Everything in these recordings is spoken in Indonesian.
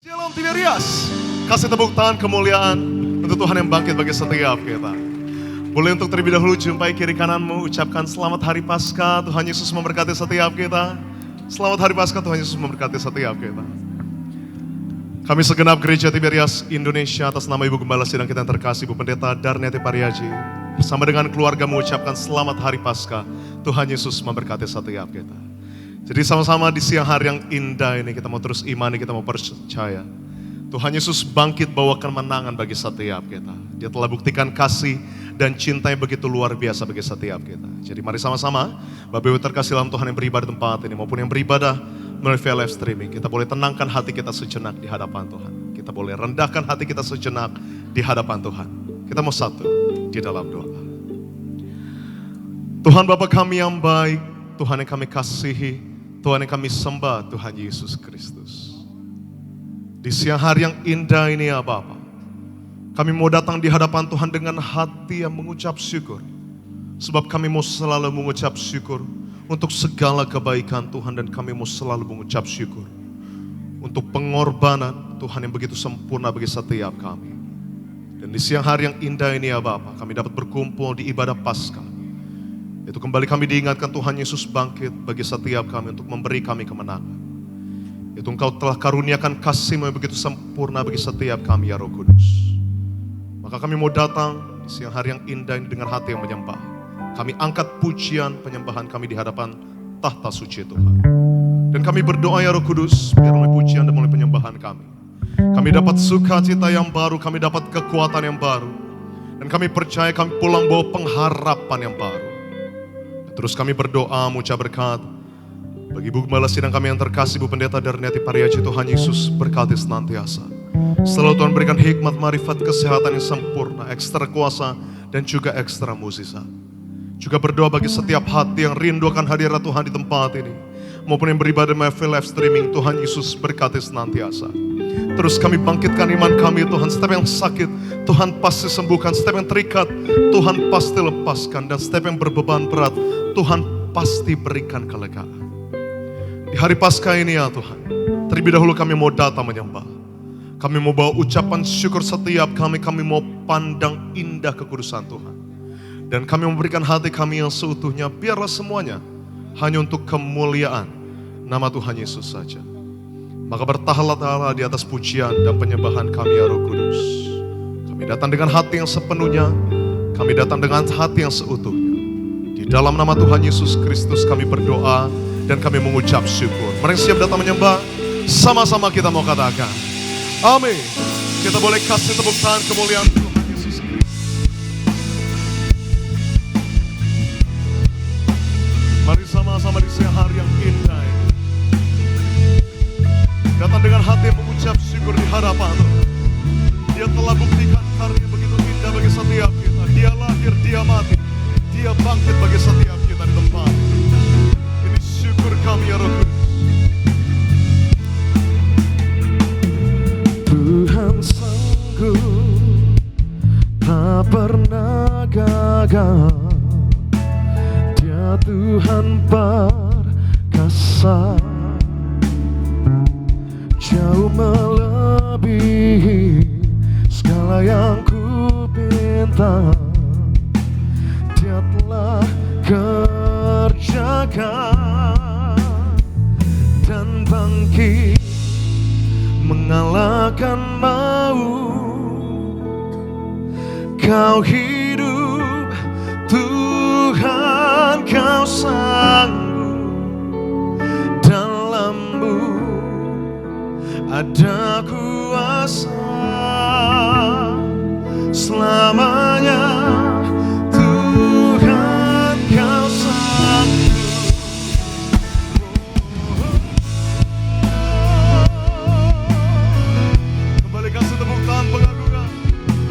Shalom Tiberias, kasih tepuk tangan kemuliaan untuk Tuhan yang bangkit bagi setiap kita. Boleh untuk terlebih dahulu jumpai kiri kananmu, ucapkan selamat hari Paskah, Tuhan Yesus memberkati setiap kita. Selamat hari Paskah, Tuhan Yesus memberkati setiap kita. Kami segenap Gereja Tiberias Indonesia atas nama Ibu Gembala Sidang kita yang terkasih, Ibu Pendeta Darniati Pariaji, bersama dengan keluarga mengucapkan selamat hari Paskah, Tuhan Yesus memberkati setiap kita. Jadi sama-sama di siang hari yang indah ini kita mau terus imani, kita mau percaya Tuhan Yesus bangkit bawa kemenangan bagi setiap kita. Dia telah buktikan kasih dan cinta yang begitu luar biasa bagi setiap kita. Jadi mari sama-sama Bapak Ibu terkasih dalam Tuhan yang beribadah di tempat ini maupun yang beribadah melalui via live streaming, kita boleh tenangkan hati kita sejenak di hadapan Tuhan. Kita boleh rendahkan hati kita sejenak di hadapan Tuhan. Kita mau satu di dalam doa. Tuhan Bapa kami yang baik, Tuhan yang kami kasihi, Tuhan yang kami sembah, Tuhan Yesus Kristus. Di siang hari yang indah ini ya Bapa, kami mau datang di hadapan Tuhan dengan hati yang mengucap syukur. Sebab kami mau selalu mengucap syukur untuk segala kebaikan Tuhan, dan kami mau selalu mengucap syukur untuk pengorbanan Tuhan yang begitu sempurna bagi setiap kami. Dan di siang hari yang indah ini ya Bapa, kami dapat berkumpul di ibadah Paskah. Itu kembali kami diingatkan Tuhan Yesus bangkit bagi setiap kami untuk memberi kami kemenangan. Itu Engkau telah karuniakan kasih-Mu yang begitu sempurna bagi setiap kami ya Roh Kudus. Maka kami mau datang di siang hari yang indah ini dengan hati yang menyembah. Kami angkat pujian penyembahan kami di hadapan tahta suci Tuhan. Dan kami berdoa ya Roh Kudus, biar melalui pujian dan melalui penyembahan kami dapat sukacita yang baru, kami dapat kekuatan yang baru. Dan kami percaya kami pulang bawa pengharapan yang baru. Terus kami berdoa, mengucap berkat bagi Ibu Gembala Sidang kami yang terkasih, Ibu Pendeta Darniati Pariaji. Tuhan Yesus berkati senantiasa. Selalu Tuhan berikan hikmat, marifat, kesehatan yang sempurna, ekstra kuasa dan juga ekstra mukjizat. Juga berdoa bagi setiap hati yang rindu akan hadirat Tuhan di tempat ini, maupun yang beribadah melalui live streaming. Tuhan Yesus berkati senantiasa. Terus kami bangkitkan iman kami Tuhan. Setiap yang sakit Tuhan pasti sembuhkan, setiap yang terikat Tuhan pasti lepaskan, dan setiap yang berbeban berat Tuhan pasti berikan kelegaan. Di hari Paskah ini ya Tuhan, terlebih dahulu kami mau datang menyembah. Kami mau bawa ucapan syukur setiap kami mau pandang indah kekudusan Tuhan. Dan kami memberikan hati kami yang seutuhnya, biarlah semuanya hanya untuk kemuliaan nama Tuhan Yesus saja. Maka bertahanlah di atas pujian dan penyembahan kami ya Roh Kudus. Kami datang dengan hati yang sepenuhnya, kami datang dengan hati yang seutuhnya. Di dalam nama Tuhan Yesus Kristus kami berdoa dan kami mengucap syukur. Mari siap datang menyembah, sama-sama kita mau katakan amin. Kita boleh kasih tepuk tangan kemuliaan Tuhan Yesus Kristus. Mari sama-sama di siang hari yang indah ini datang dengan hati yang mengucap syukur di hadapan Tuhan. Dia telah buktikan karya begitu indah bagi setiap kita. Dia lahir, dia mati, dia bangkit bagi setiap kita di tempat. Ini syukur kami ya Roh Kudus. Tuhan sanggup, tak pernah gagal. Dia Tuhan perkasa, jauh melebihi segala yang ku pinta. Dia telah kerjakan dan bangkit mengalahkan maut. Kau hidup Tuhan, kau sanggup, dalam-Mu ada kuasa selamanya. Tuhan kau sanggup. Kembali kasih tepuk tangan pengagungan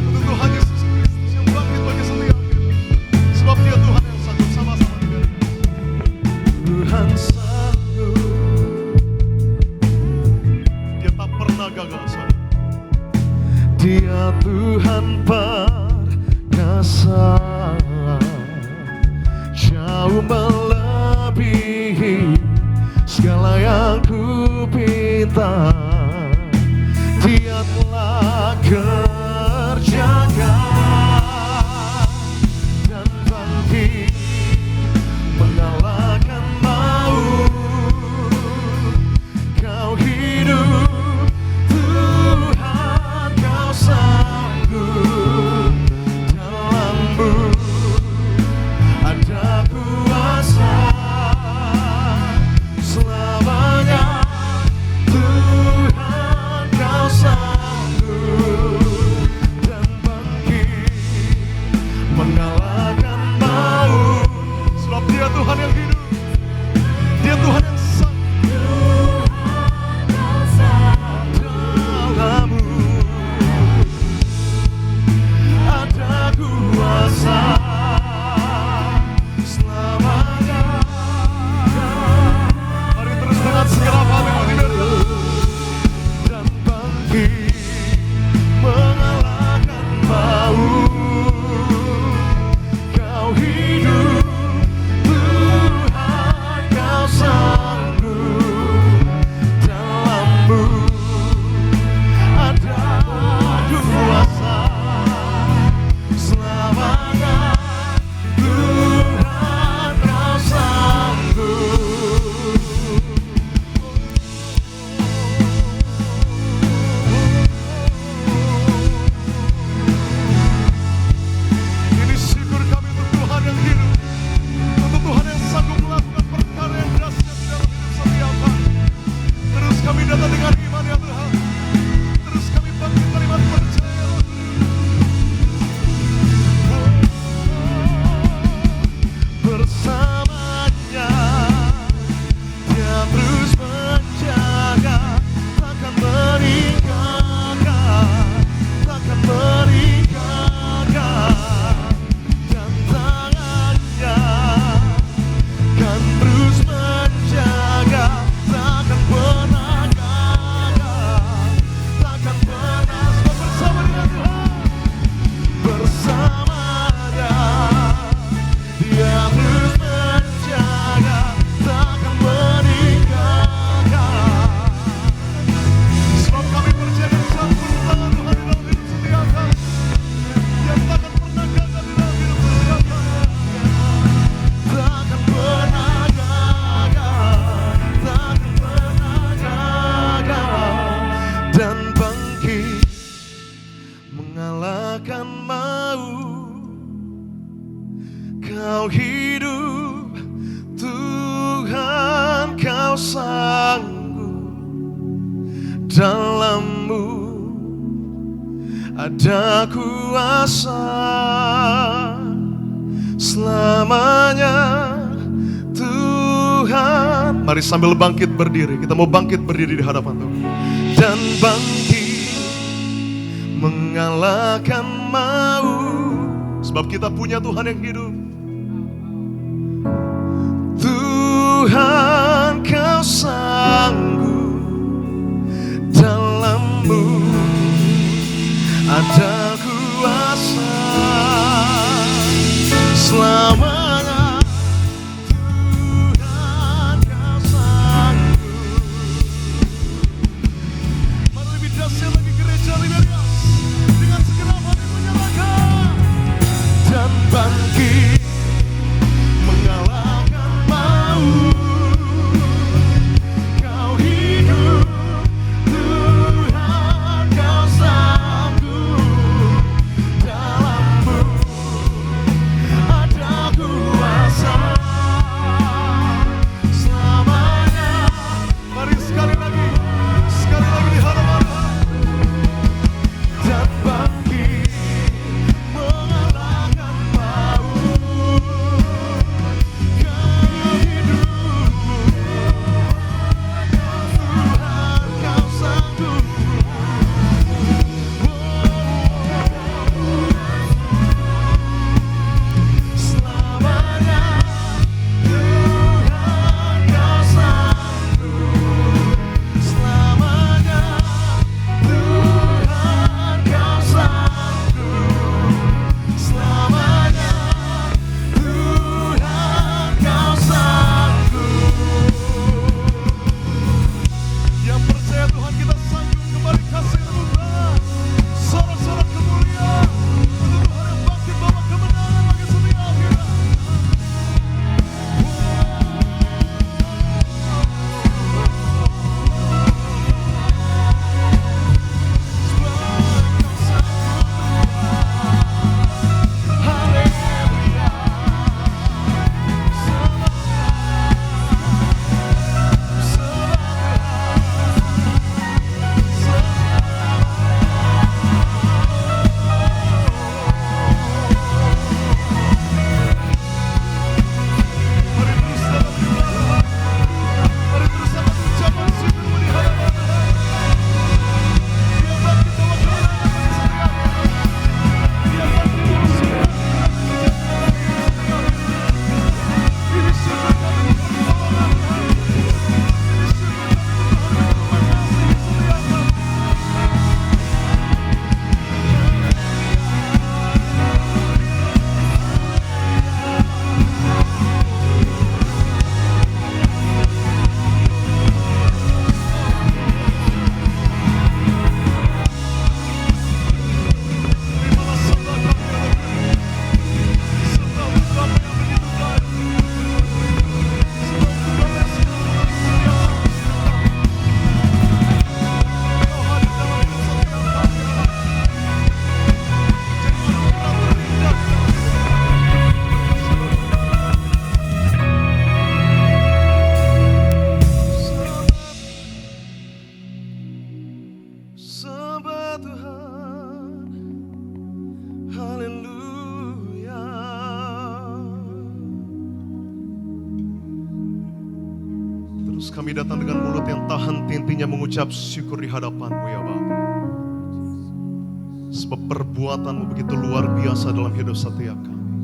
untuk Tuhan Yesus Kristus yang bangkit bagi setiap kita. Sebab Dia Tuhan yang sanggup, sama-sama dengan Tuhan sanggup, Dia tak pernah gagal, saudara. Dia Tuhan perkasa, jauh melebihi segala yang ku pinta. terjaga dan bangkit mengalahkan maut. Kau hidup Tuhan, kau sanggup, dalam-Mu ada kuasa selamanya. Tuhan, kau sanggup dan bangkit mengalahkan maut. Sebab Dia Tuhan yang hidup, Dia Tuhan yang sanggup, Dalam-Mu ada kuasa selamanya. mari terus dengan segala hal yang Dan bangkit mengalahkan maut. Kau hidup Tuhan, kau sanggup, dalam-Mu ada kuasa selamanya. Tuhan, kau sanggup. Ini syukur kami untuk Tuhan yang hidup, untuk Tuhan yang sanggup melakukan perkara yang dahsyat di dalam hidup setiap kami. Terus kami datang dengan iman ya Tuhan. Terus kami bangkit dari iman percaya. Bersamanya Dia terus menjaga, takkan meninggalkan, takkan meninggalkan. Dan tangannya kan terus menjaga, takkan pernah gagal, takkan pernah. Bersama dengan Tuhan, bersamanya Dia terus menjaga, takkan meninggalkan. Sebab kami percaya dan campur tangan Tuhan di dalam hidup setiap kami, yang takkan pernah gagal di dalam hidup setiap kami. Takkan pernah gagal, takkan pernah gagal. Dan bangkit mengalahkan maut. Kau hidup Tuhan, kau sanggup, dalam-Mu ada kuasa selamanya. Tuhan, Mari sambil bangkit berdiri, kita mau bangkit berdiri di hadapan Tuhan. dan bangkit mengalahkan maut. Sebab kita punya Tuhan yang hidup. Tuhan, kau sanggup, dalam-Mu ada kuasa selamanya. Tuhan, kau sanggup. Mari lebih dahsyat lagi gereja Libertas, dengan segenap hati menyerahkan. Dan bangkit mengalahkan maut. Kau hidup Tuhan, kau sanggup, dalam-Mu ada kuasa Yesus, kami datang dengan mulut yang tak henti-hentinya mengucap syukur di hadapan-Mu ya Bapa. Sebab perbuatan-Mu begitu luar biasa dalam hidup setiap kami.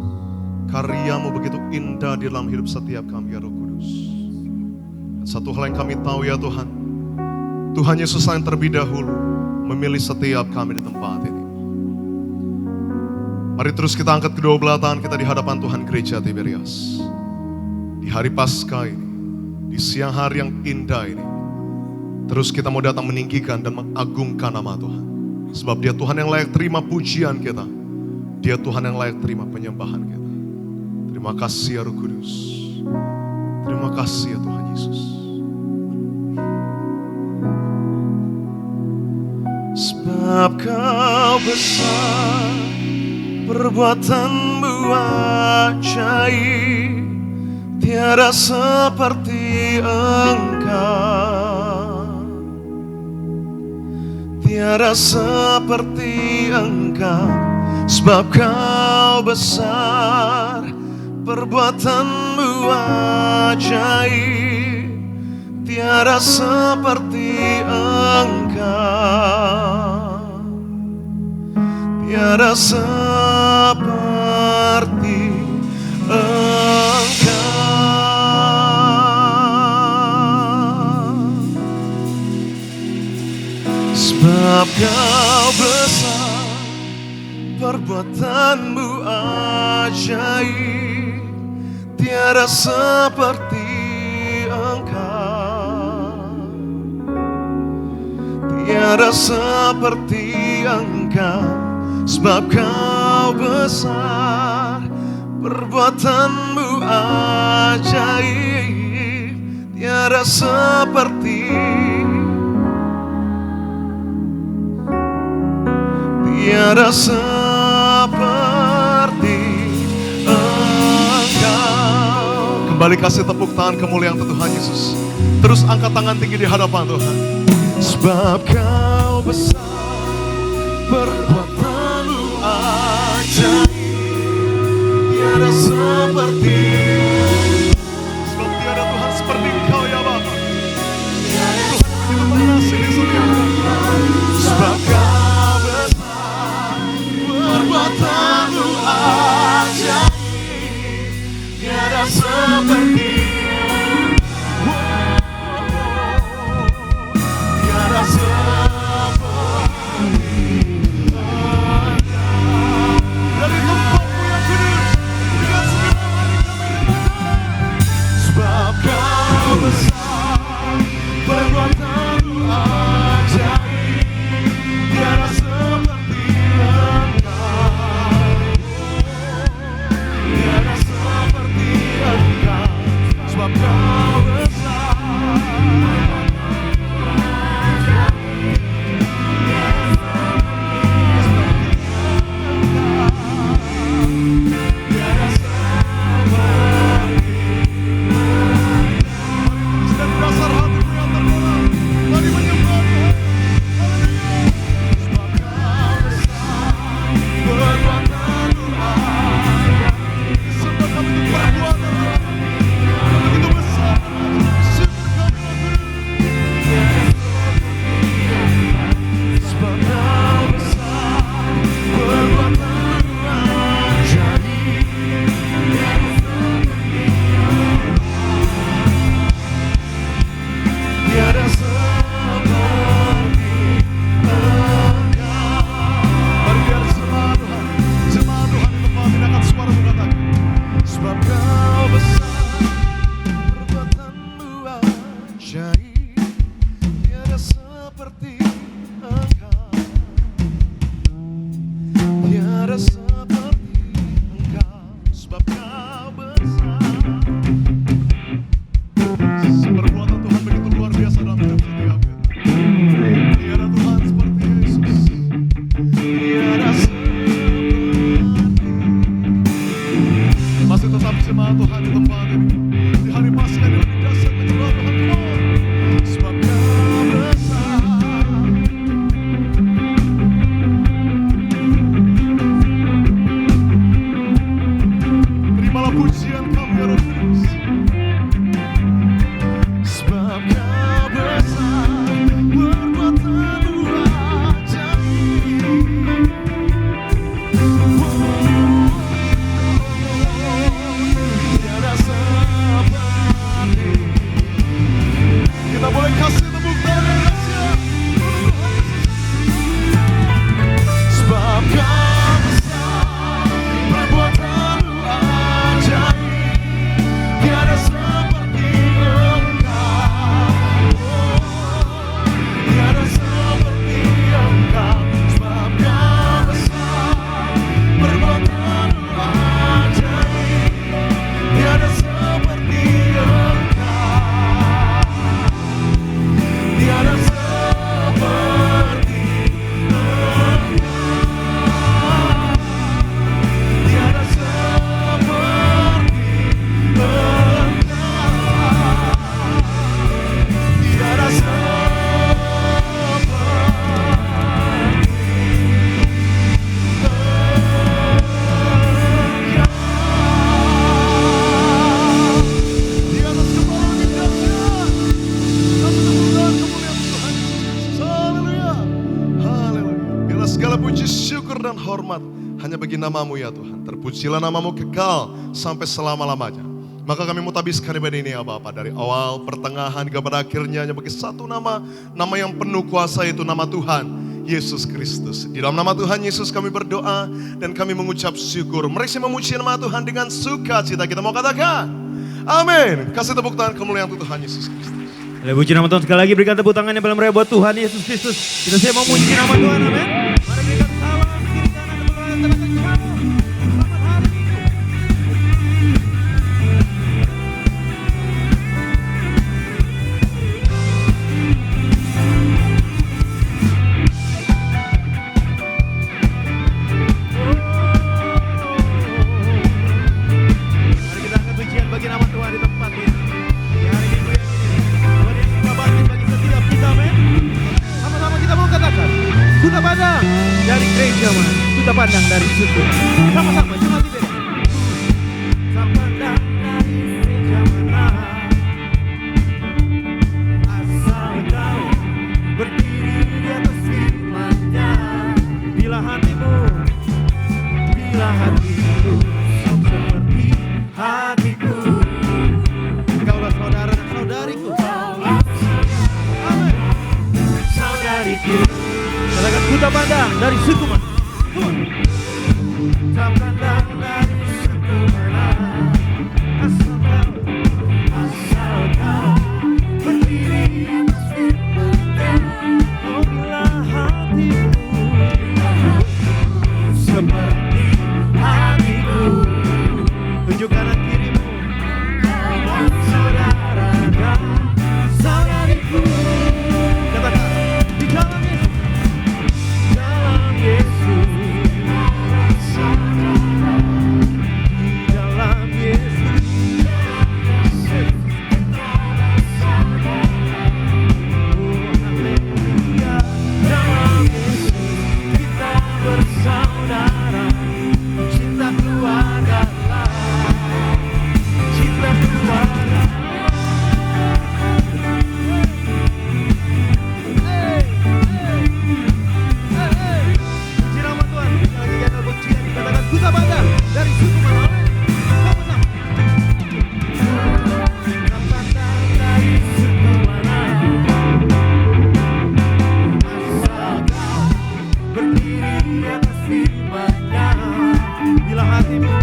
Karya-Mu begitu indah di dalam hidup setiap kami ya Roh Kudus. Dan satu hal yang kami tahu ya Tuhan, Tuhan Yesus yang terlebih dahulu memilih setiap kami di tempat ini. Mari terus kita angkat kedua belah tangan kita di hadapan Tuhan Gereja Tiberias. Di hari Paskah ini, di siang hari yang indah ini, terus kita mau datang meninggikan dan mengagungkan nama Tuhan. Sebab Dia Tuhan yang layak terima pujian kita. Dia Tuhan yang layak terima penyembahan kita. Terima kasih ya Roh Kudus. Terima kasih ya Tuhan Yesus. Sebab Kau besar, perbuatan-Mu ajaib, tiada seperti Engkau, tiada seperti Engkau. Sebab Kau besar, perbuatan-Mu ajaib, tiada seperti Engkau, tiada seperti Engkau. Sebab Kau besar, perbuatan-Mu ajaib, tiada seperti Engkau, tiada seperti Engkau. Sebab Kau besar, perbuatan-Mu ajaib, tiada seperti, tiada seperti Engkau. Kembali kasih tepuk tangan kemuliaan Tuhan Yesus. Terus angkat tangan tinggi di hadapan Tuhan. Sebab Kau besar, perbuatan-Mu ajaib, tiada seperti. Sebab tiada Tuhan seperti Engkau ya Bapa. Tuhan begitu mengasihi di setiap kami. Sebab Kau besar, perbuatan-Mu ajaib, tiada seperti. Tiada seperti. Dari tempat-Mu yang kudus, dengan segala hati kami datang. Sebab Kau besar, perbuatan-Mu ajaib, tiada seperti Engkau, tiada seperti Engkau. Sebab Kau besar, dan hormat hanya bagi nama-Mu ya Tuhan. Terpujilah nama-Mu kekal sampai selama-lamanya. Maka kami mau tabiskan ibadah ini ya Bapa, dari awal, pertengahan, hingga pada akhirnya hanya bagi satu nama, nama yang penuh kuasa, itu nama Tuhan Yesus Kristus. Di dalam nama Tuhan Yesus kami berdoa dan kami mengucap syukur. Mari memuji nama Tuhan dengan sukacita. Kita mau katakan amin. Kasih tepuk tangan kemuliaan untuk Tuhan Yesus Kristus. Puji nama Tuhan, sekali lagi berikan tepuk tangan yang paling meriah buat Tuhan Yesus Kristus. Kita saya memuji nama Tuhan, amin. Mari berikan salam kiri kanan tepuk tangan terdekat shalom. Selamat hari Minggu. Mari kita angkat pujian bagi nama Tuhan di tempat ini. Di hari Minggu yang ini. Tuhan yang suka bangkit bagi setiap kita, amin. Sama-sama kita mau katakan, Kuta Pandang dari gereja mana? Kuta Pandang dari suku. Sama-sama, cuma tidak. Kuta Pandang dari gereja mana? Asal kau berdiri di atas firman-Nya. Bila hatimu seperti hatiku, kaulah saudara dan saudariku. Amin. Saudariku. Katakan Kuta Pandang dari suku mana? Kuta Pandang dari suku mana? Asal kau berdiri di atas firman-Nya. Oh, bila hatimu seperti hatiku, tunjuk kanan kirimu, saudara dan saudariku. Katakan di dalam Yesus, di dalam Yesus, oh haleluya, dalam Yesus kita bersaudara, cinta keluarga lah, cinta keluarga. Puji nama Tuhan, kita lagi gagal pujian, dikatakan Kuta Pandang dari suku mana? Sama-sama. Kuta Pandang dari suku mana? Asal kau berdiri di atas firman-Nya. Bila hatimu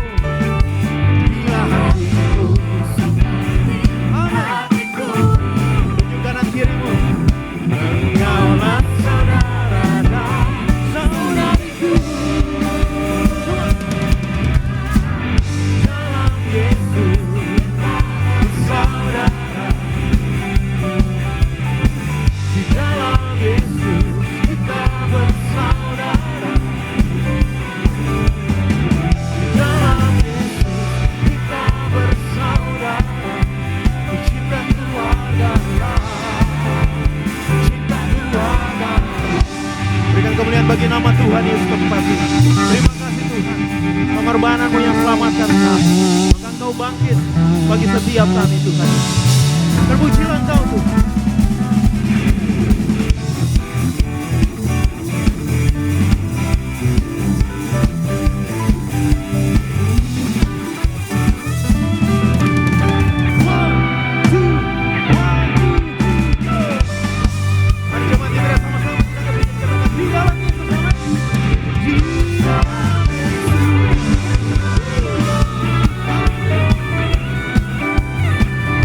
hatiku, tunjuk kanan kirimu, engkaulah saudara dan saudariku. Dalam Yesus saudara, di dalam Yesus kita bersaudara, di dalam Yesus kita bersaudara, cinta keluarga lah, cinta keluarga. Berikan kemuliaan bagi nama Tuhan Yesus tempat ini. Terima kasih Tuhan, pengorbanan-Mu yang selamatkan kami. Maka Engkau bangkit bagi setiap kami Tuhan. Terpujilah Engkau Tuhan. Mari jemaat yang berat sama-sama kita katakan di dalam Yesus, amin. Di dalam Yesus.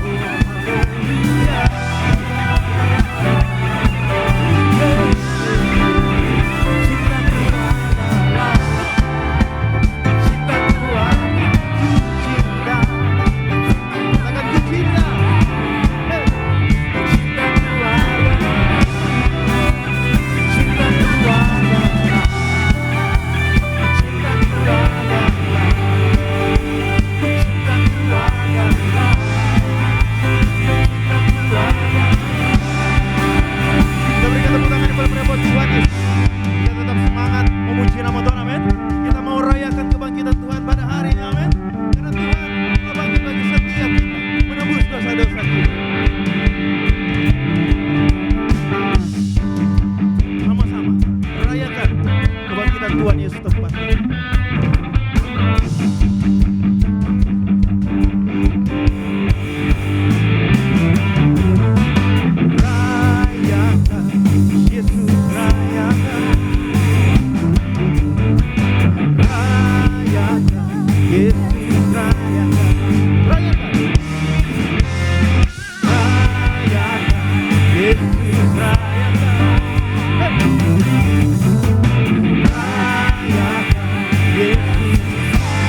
Oh, haleluya.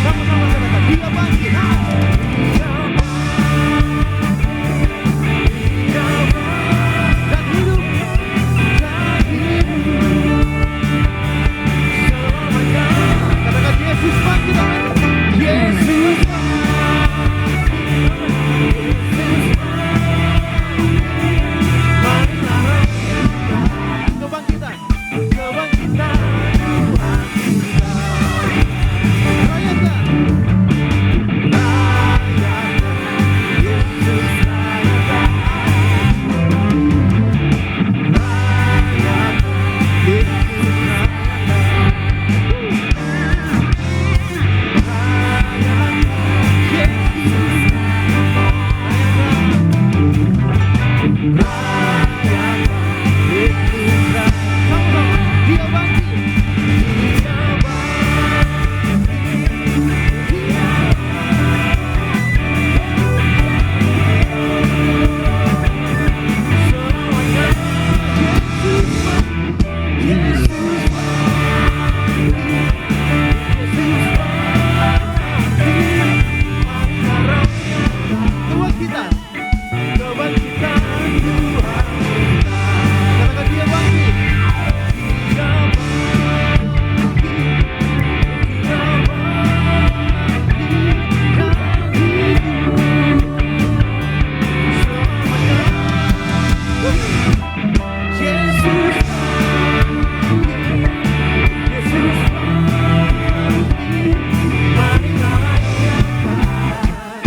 Sama-sama katakan, dia bangkit. Dan hidup. Katakan Yesus bangkit. Yesus kebangkitan, kebangkitan Tuhan kita. Rayakan, rayakan, Yesus rayakan, rayakan, Yesus kebangkitan, kebangkitan Tuhan. Katakan dia bangkit. Dia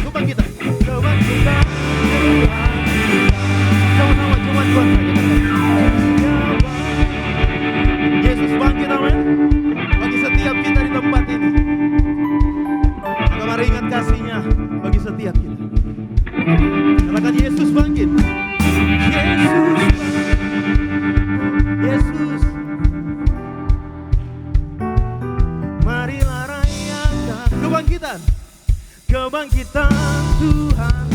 kebangkitan, kebangkitan Tuhan. Sama-sama cuma Tuhan saja. Yesus bangkit, amin. Bagi setiap kita di tempat ini. Maka mari ingat kasih-Nya bagi setiap kita. Katakan Yesus bangkit. Yesus bangkit. Yesus. Marilah rayakan kebangkitan. Kebangkitan Tuhan.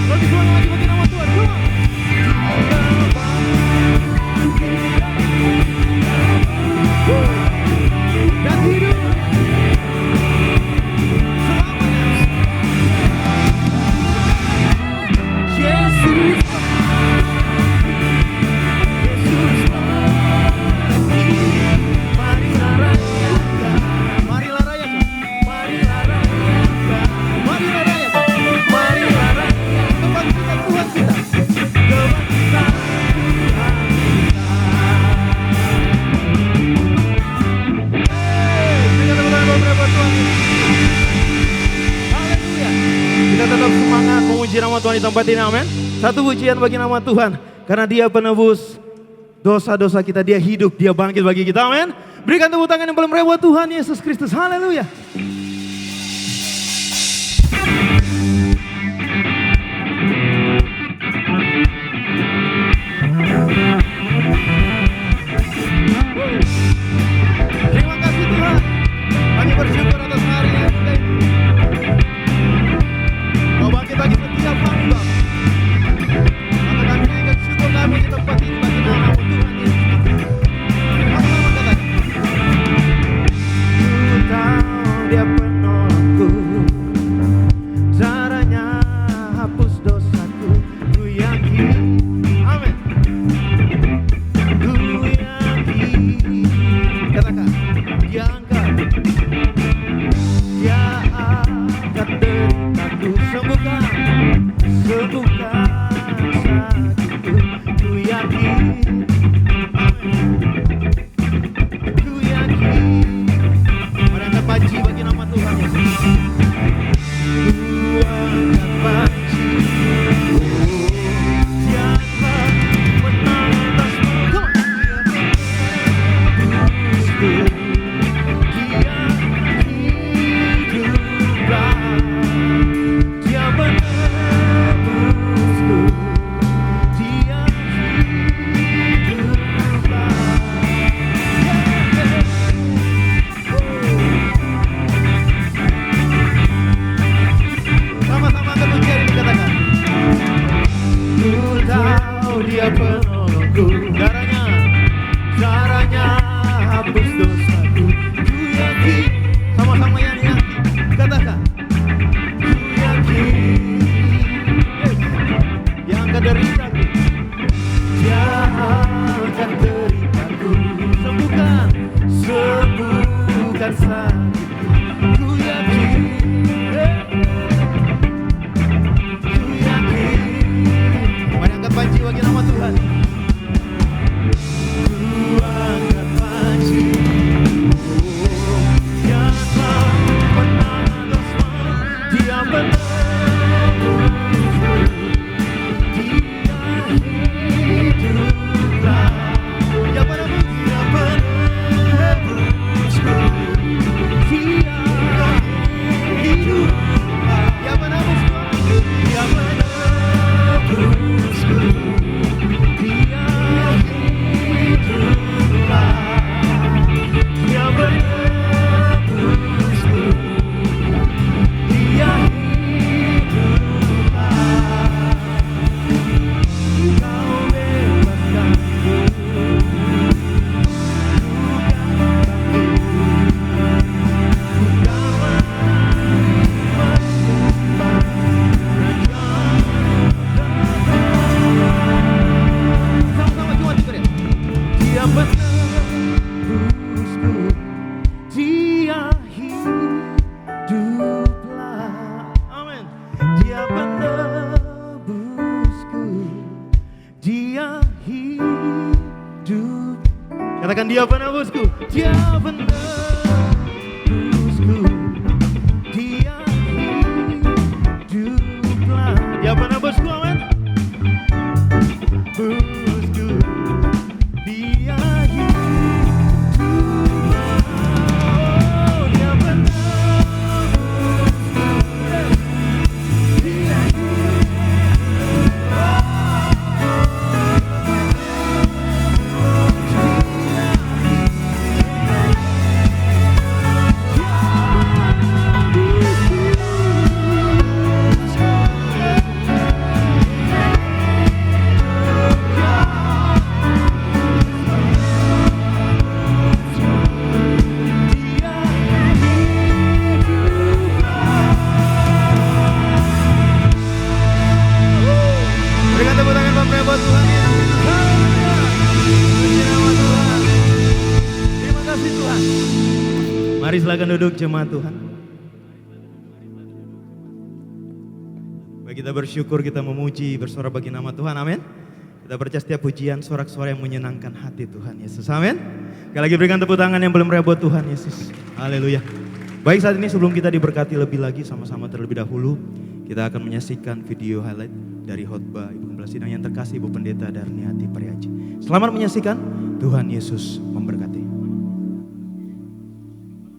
Lebih semangat lagi bagi nama Tuhan. Dan hidup Yesus. Marilah rayakan. Marilah rayakan. Marilah rayakan. Marilah rayakan. Marilah rayakan. Kebangkitan Tuhan kita. Kebangkitan Tuhan kita. Berikan tepuk tangan beberapa Tuhan. Haleluya. Kita tetap semangat memuji nama Tuhan di tempat ini, amin. Satu pujian bagi nama Tuhan. Karena dia penebus dosa-dosa kita, dia hidup, dia bangkit bagi kita, amin. Berikan tepuk tangan yang paling meriah buat Tuhan Yesus Kristus, haleluya. Terima kasih Tuhan. Kami bersyukur atas hari yang indah ini. Kau bangkit bagi setiap kami, Bapa. Maka kami naikkan syukur kami di tempat ini bagi nama Tuhan Yesus. Sama-sama katakan. Ku tahu dia penolongku, caranya hapus dosaku. Ku yakin, amin. Ku yakin, katakan, dia angkat deritaku, sembuhkan sakitku. Ku yakin, ku yakin. Mari angkat panji bagi nama Tuhan Yesus. Ku angkat panji, siapa menang atasmu. Dia menebusku, dia hiduplah. Sama-sama terpujian ini katakan. Ku tahu dia penolong. menolongku. Darahnya hapus dosaku. Ku yakin, sama-sama yang yakin, katakan. Ku yakin, yang akan deritaku, Dia akan deritaku. Sembuhkan sakitku. Ku yakin, ku yakin. Mari angkat panji bagi nama Tuhan. Ku angkat panji, Dia telah menanggung semua. Dia menebusku. Dia hiduplah. Dia menebusku. Dia hiduplah. Dia menebusku. Dia menebusku. Dia hiduplah. Dia menebusku. Dia hiduplah. Kau bebaskanku. Sama-sama cuma tiga deh. Dia menebusku, Dia hiduplah. Amin. Dia menebusku, Dia hidup. Katakan Dia penebusku, Dia penebusku, Dia hiduplah. Dia penebusku, amin. Penebusku, Dia hiduplah. Oh, Dia penebusku, Dia berikan tepuk tangan Bapak buat Tuhan ya. Puji nama Tuhan. Terima kasih Tuhan. Mari silakan duduk jemaat Tuhan. Baik, kita bersyukur, kita memuji bersorak bagi nama Tuhan, amin. Kita percaya setiap pujian sorak-sorai yang menyenangkan hati Tuhan Yesus, amin. Sekali lagi berikan tepuk tangan yang belum buat Tuhan Yesus. Haleluya. Baik, saat ini sebelum kita diberkati lebih lagi, sama-sama terlebih dahulu kita akan menyaksikan video highlight dari khotbah Ibu Gembala Sidang yang terkasih Ibu Pendeta Darniati Priaji. Selamat menyaksikan, Tuhan Yesus memberkati.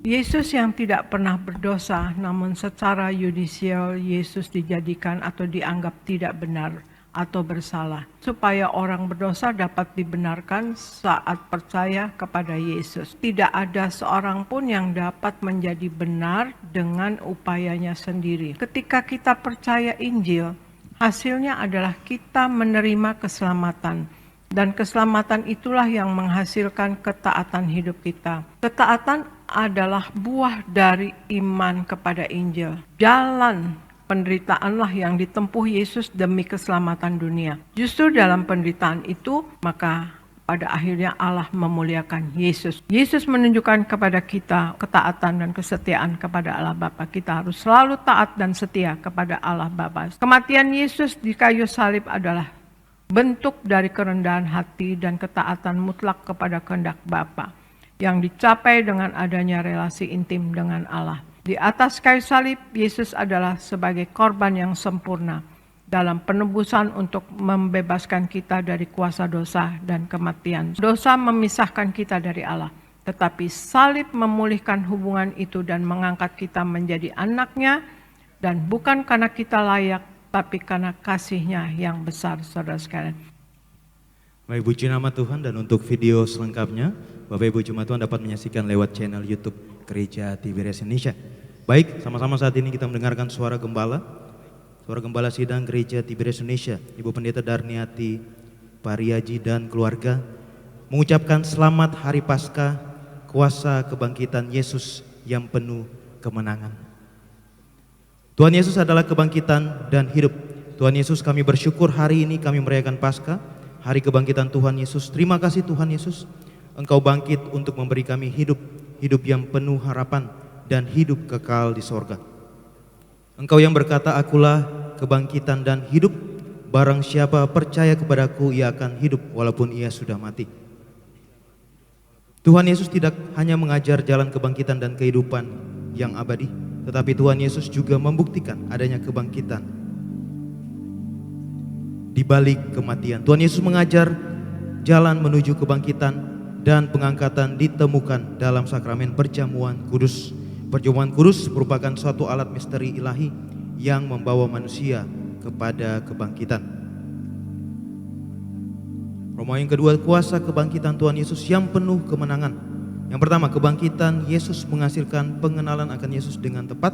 Yesus yang tidak pernah berdosa, namun secara yudisial Yesus dijadikan atau dianggap tidak benar atau bersalah, supaya orang berdosa dapat dibenarkan saat percaya kepada Yesus. Tidak ada seorang pun yang dapat menjadi benar dengan upayanya sendiri. Ketika kita percaya Injil, hasilnya adalah kita menerima keselamatan. Dan keselamatan itulah yang menghasilkan ketaatan hidup kita. Ketaatan adalah buah dari iman kepada Injil. Jalan penderitaanlah yang ditempuh Yesus demi keselamatan dunia. Justru dalam penderitaan itu, maka pada akhirnya Allah memuliakan Yesus. Yesus menunjukkan kepada kita ketaatan dan kesetiaan kepada Allah Bapa. Kita harus selalu taat dan setia kepada Allah Bapa. Kematian Yesus di kayu salib adalah bentuk dari kerendahan hati dan ketaatan mutlak kepada kehendak Bapa yang dicapai dengan adanya relasi intim dengan Allah. Di atas kayu salib, Yesus adalah sebagai korban yang sempurna dalam penebusan untuk membebaskan kita dari kuasa dosa dan kematian. Dosa memisahkan kita dari Allah, tetapi salib memulihkan hubungan itu dan mengangkat kita menjadi anaknya, dan bukan karena kita layak, tapi karena kasih-Nya yang besar, saudara sekalian. Baik, puji nama Tuhan, dan untuk video selengkapnya, Bapak Ibu jemaat Tuhan dapat menyaksikan lewat channel YouTube Gereja Tiberias Indonesia. Baik, sama-sama saat ini kita mendengarkan suara gembala sidang Gereja Tiberias Indonesia, Ibu Pendeta Darniati Pak Riaji dan keluarga, mengucapkan selamat Hari Paskah, kuasa kebangkitan Yesus yang penuh kemenangan. Tuhan Yesus adalah kebangkitan dan hidup. Tuhan Yesus, kami bersyukur hari ini kami merayakan Paskah, hari kebangkitan Tuhan Yesus. Terima kasih Tuhan Yesus, Engkau bangkit untuk memberi kami hidup yang penuh harapan dan hidup kekal di sorga. Engkau yang berkata, akulah kebangkitan dan hidup, barang siapa percaya kepadaku ia akan hidup walaupun ia sudah mati. Tuhan Yesus tidak hanya mengajar jalan kebangkitan dan kehidupan yang abadi, tetapi Tuhan Yesus juga membuktikan adanya kebangkitan di balik kematian. Tuhan Yesus mengajar jalan menuju kebangkitan dan pengangkatan ditemukan dalam sakramen perjamuan kudus. Perjamuan kudus merupakan suatu alat misteri ilahi yang membawa manusia kepada kebangkitan. Roma yang kedua, kuasa kebangkitan Tuhan Yesus yang penuh kemenangan. Yang pertama, kebangkitan Yesus menghasilkan pengenalan akan Yesus dengan tepat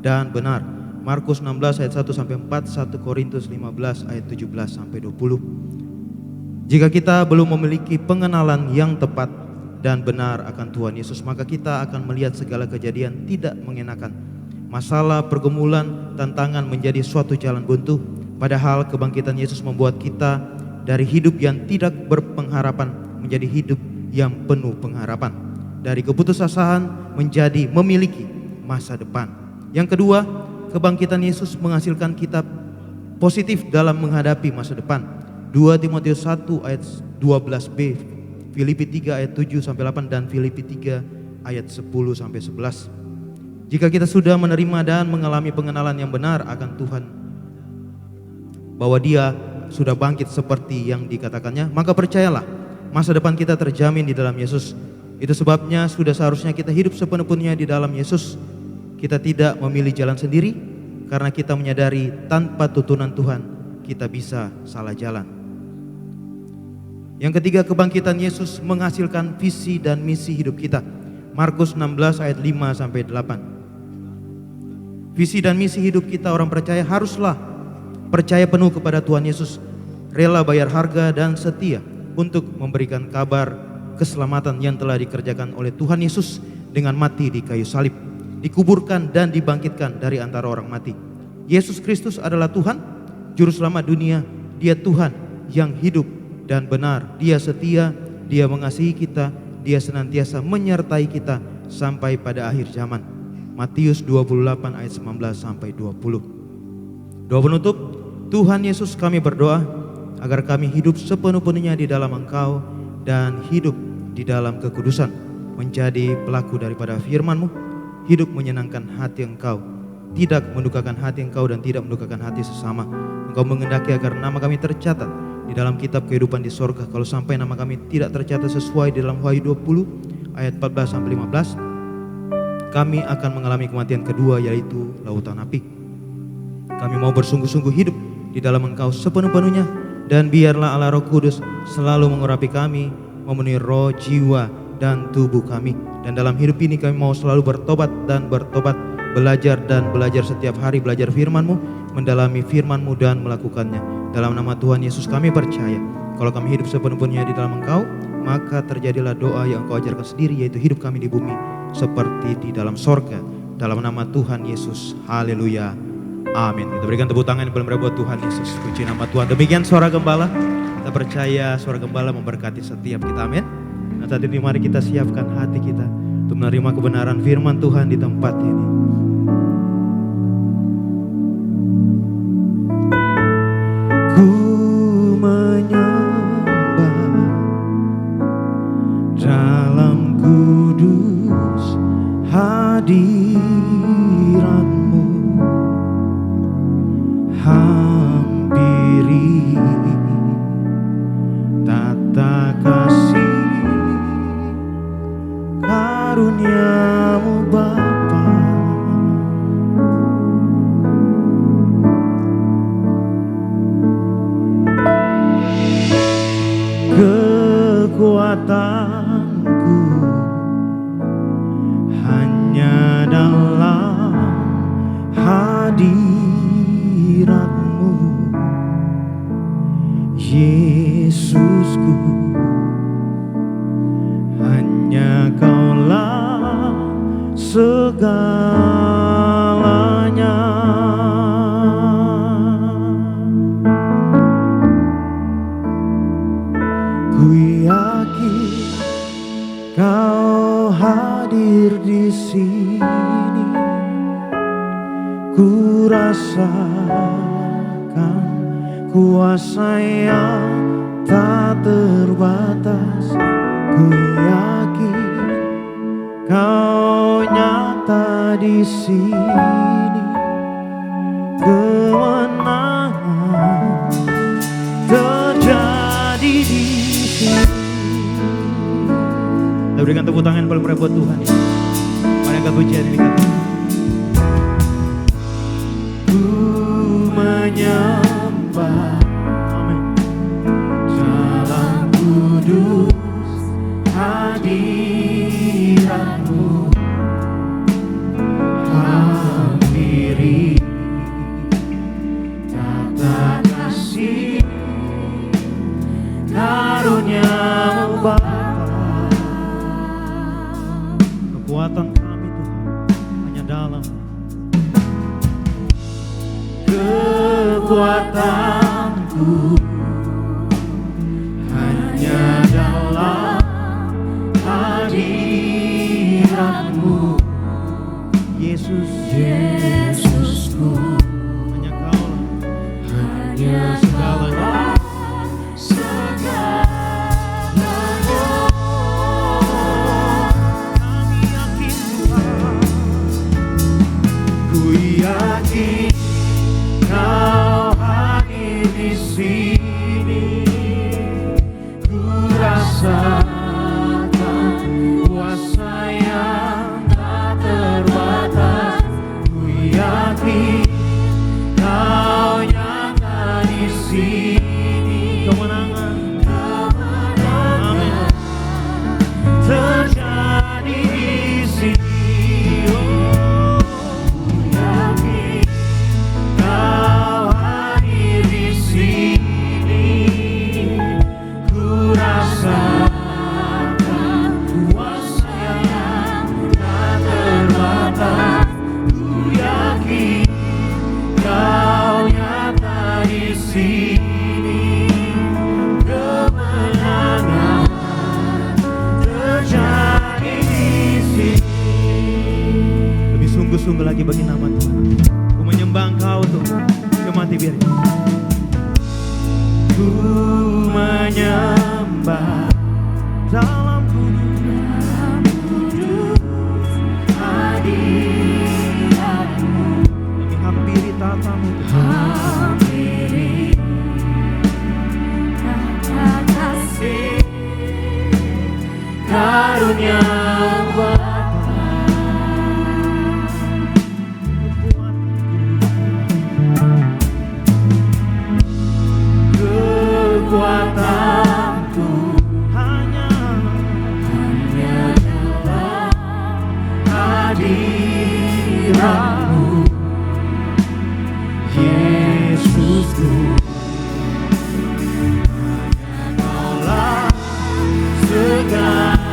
dan benar. Markus 16 ayat 1 sampai 4, 1 Korintus 15 ayat 17 sampai 20. Jika kita belum memiliki pengenalan yang tepat dan benar akan Tuhan Yesus, maka kita akan melihat segala kejadian tidak mengenakan. Masalah, pergumulan, tantangan menjadi suatu jalan buntu. Padahal kebangkitan Yesus membuat kita dari hidup yang tidak berpengharapan menjadi hidup yang penuh pengharapan. Dari keputusasaan menjadi memiliki masa depan. Yang kedua, kebangkitan Yesus menghasilkan kita positif dalam menghadapi masa depan. 2 Timotius 1 ayat 12b, Filipi 3 ayat 7 sampai 8 dan Filipi 3 ayat 10 sampai 11. Jika kita sudah menerima dan mengalami pengenalan yang benar akan Tuhan, bahwa Dia sudah bangkit seperti yang dikatakannya, maka percayalah, masa depan kita terjamin di dalam Yesus. Itu sebabnya sudah seharusnya kita hidup sepenuhnya di dalam Yesus. Kita tidak memilih jalan sendiri, karena kita menyadari tanpa tuntunan Tuhan kita bisa salah jalan. Yang ketiga, kebangkitan Yesus menghasilkan visi dan misi hidup kita. Markus 16 ayat 5 sampai 8. Visi dan misi hidup kita orang percaya haruslah percaya penuh kepada Tuhan Yesus, rela bayar harga dan setia untuk memberikan kabar keselamatan yang telah dikerjakan oleh Tuhan Yesus dengan mati di kayu salib, dikuburkan dan dibangkitkan dari antara orang mati. Yesus Kristus adalah Tuhan, Juru Selamat dunia. Dia Tuhan yang hidup dan benar. Dia setia, Dia mengasihi kita, Dia senantiasa menyertai kita sampai pada akhir zaman. Matius 28 ayat 19 sampai 20. Doa penutup, Tuhan Yesus, kami berdoa agar kami hidup sepenuh-penuhnya di dalam Engkau dan hidup di dalam kekudusan, menjadi pelaku daripada firman-Mu, hidup menyenangkan hati Engkau, tidak mendukakan hati Engkau dan tidak mendukakan hati sesama. Engkau mengendaki agar nama kami tercatat di dalam kitab kehidupan di sorga. Kalau sampai nama kami tidak tercatat sesuai di dalam Wahyu 20 ayat 14 sampai 15, kami akan mengalami kematian kedua, yaitu lautan api. Kami mau bersungguh-sungguh hidup di dalam Engkau sepenuh-penuhnya, dan biarlah Allah Roh Kudus selalu mengurapi kami, memenuhi roh, jiwa, dan tubuh kami. Dan dalam hidup ini kami mau selalu bertobat dan bertobat, belajar dan belajar setiap hari, belajar firman-Mu, mendalami firman-Mu dan melakukannya. Dalam nama Tuhan Yesus kami percaya, kalau kami hidup sepenuh-penuhnya di dalam Engkau, maka terjadilah doa yang Engkau ajarkan sendiri, yaitu hidup kami di bumi seperti di dalam sorga. Dalam nama Tuhan Yesus, haleluya, amin. Kita berikan tepuk tangan yang paling buat Tuhan Yesus. Puji nama Tuhan. Demikian suara gembala. Kita percaya suara gembala memberkati setiap kita, amin. Nah, saat ini mari kita siapkan hati kita untuk menerima kebenaran firman Tuhan di tempat ini. Ku menyembah dalam kudus hadirat-Mu, hampiri tata kasih karunia-Mu Bapa. Kekuatanku hanya dalam hadirat-Mu, Yesus. Yesusku, hanya Kaulah segalanya. Ku yakin Kau hadir di sini, ku rasakan kuasa yang tak terbatas. Ku yakin Kau nyata di sini, kemenangan terjadi di sini. Kita berikan tepuk tangan paling meriah buat Tuhan. Mari angkat pujian ini kata. Ku menyembah, amin, dalam kudus hadirat-Mu, hampiri tata kasih karunia-Mu Bapa. Kekuatan kami Tuhan hanya dalam kekuatanku hanya dalam hadirat-Mu, Yesus, Yesusku, hanya Kaulah, hanya segalanya, kami yakin Tuhan, ku yakin Kau hadir di sini, ku rasakan kuasa yang tak terbatas. Ku yakin Kau nyata di sini, kemenangan, amin, terjadi di sini. Sungguh lagi bagi nama Tuhan. Ku menyembah Engkau Tuhan. Mati biar. Ku menyembah dalam kudus hadirat-Mu. Kami hampiri tata-Mu Tuhan. Hampiri tata kasih karunia-Mu. Kekuatanku hanya dalam hadirat-Mu, Yesusku, hanya Kaulah segalanya.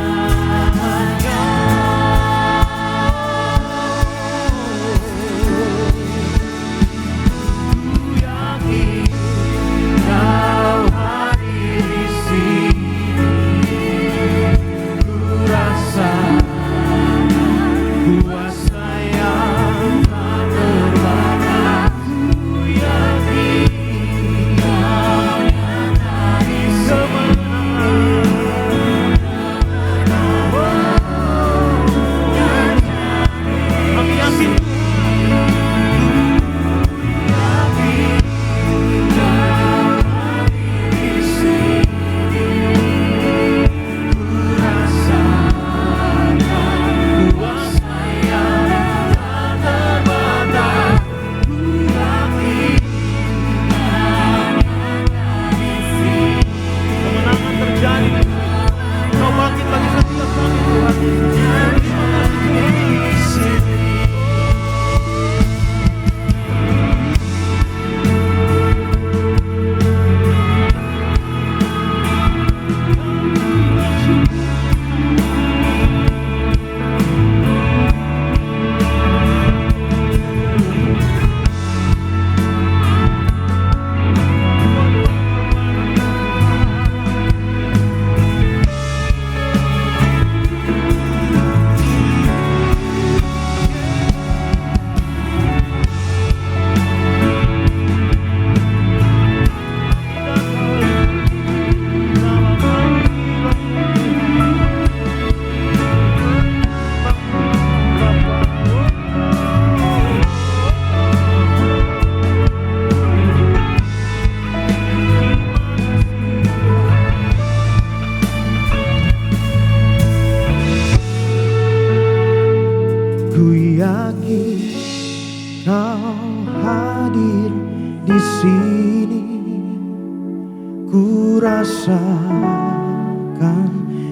rasakan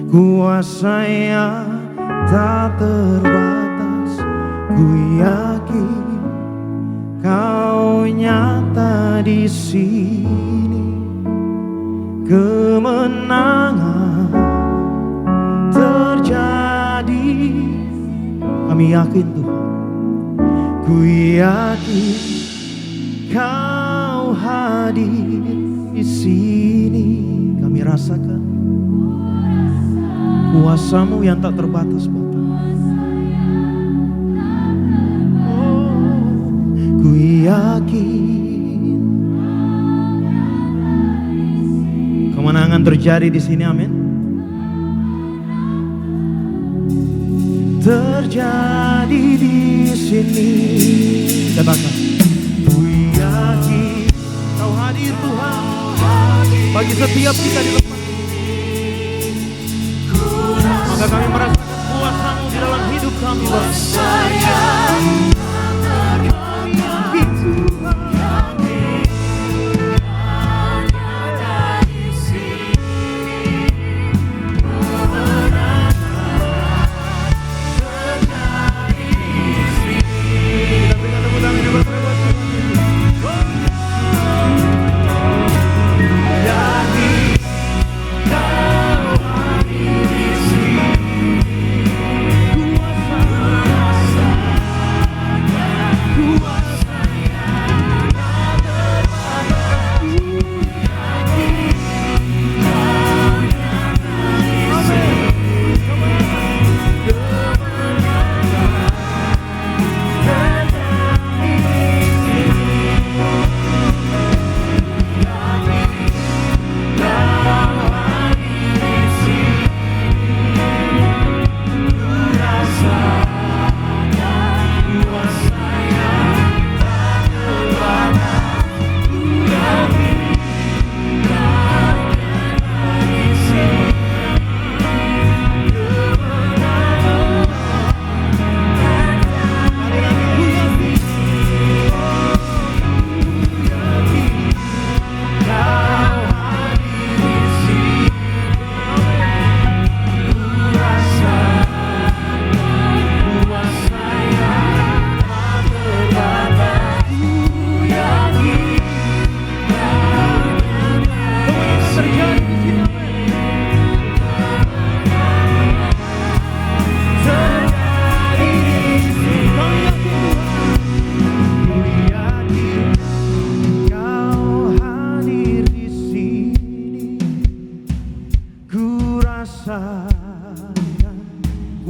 kuasa yang tak terbatas. Ku yakin Kau nyata di sini. Kemenangan terjadi. Kami yakin Tuhan. Ku yakin Kau hadir di sini. Kami rasakan kuasa-Mu yang tak terbatas, Bapa. Ku yakin kemenangan terjadi di sini, amin. Terjadi di sini. Katakan, ku yakin Kau hadir Tuhan bagi setiap kita di tempat ini. Maka kami merasakan kuasa-Mu di dalam hidup kami, Bapa.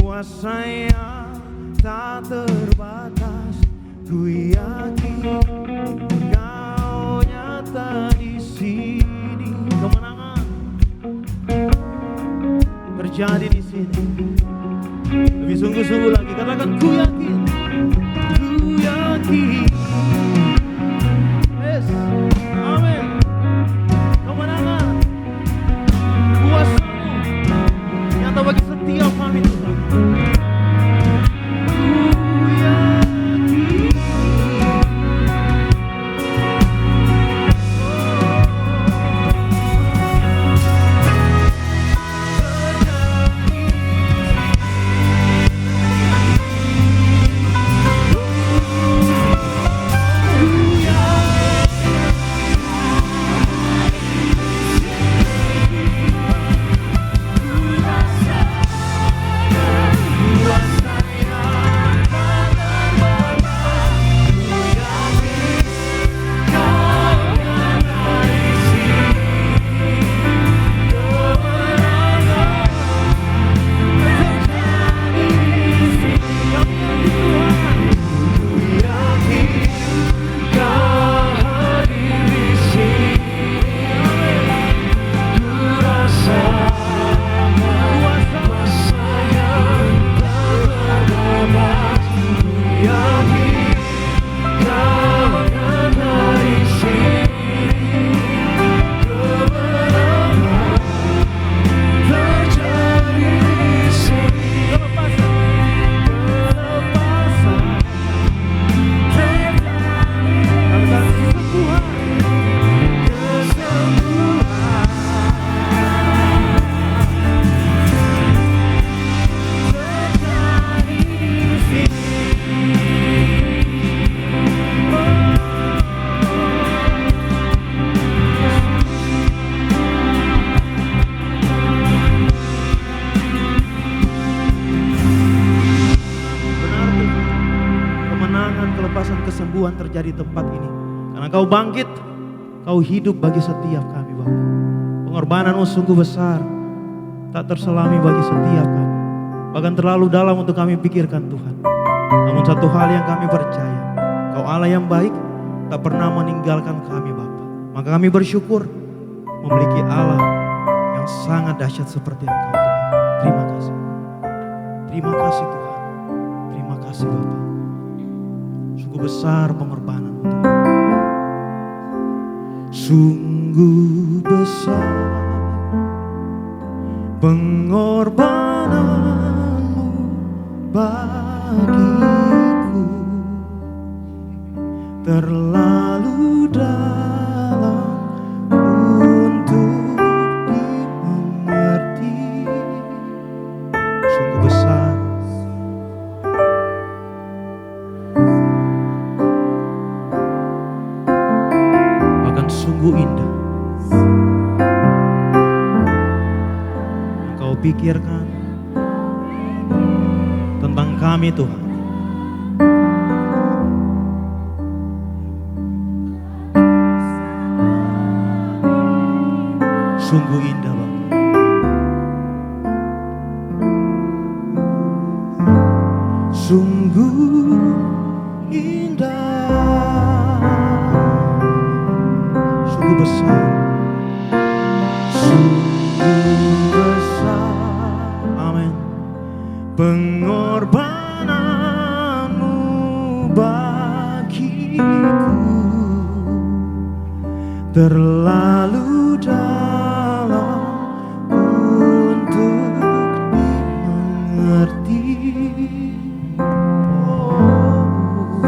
Kuasa yang tak terbatas. Ku yakin Kau nyata di sini. Kemenangan terjadi di sini. Lebih sungguh-sungguh lagi katakan, ku yakin. Ku yakin. Yes. Amin. Kemenangan kuasa-Mu nyata bagi setiap kami Tuhan. kesembuhan terjadi di tempat ini. Karena Kau bangkit, Kau hidup bagi setiap kami Bapa. Pengorbanan-Mu sungguh besar, tak terselami bagi setiap kami. Bahkan terlalu dalam untuk kami pikirkan Tuhan. Namun satu hal yang kami percaya, Kau Allah yang baik, tak pernah meninggalkan kami Bapa. Maka kami bersyukur memiliki Allah yang sangat dahsyat seperti Engkau Tuhan. Terima kasih. Terima kasih Tuhan. Terima kasih Bapa. Sungguh besar pengorbanan-Mu Tuhan. Sungguh besar pengorbanan-Mu bagiku, terlalu dalam untuk dimengerti. Sungguh besar bahkan sungguh indah Engkau pikirkan tentang kami Tuhan. Sungguh indah Bapa. Sungguh indah. Sungguh besar. Sungguh besar. Amin. Pengorbanan-Mu bagiku terlalu dalam untuk dimengerti. Oh,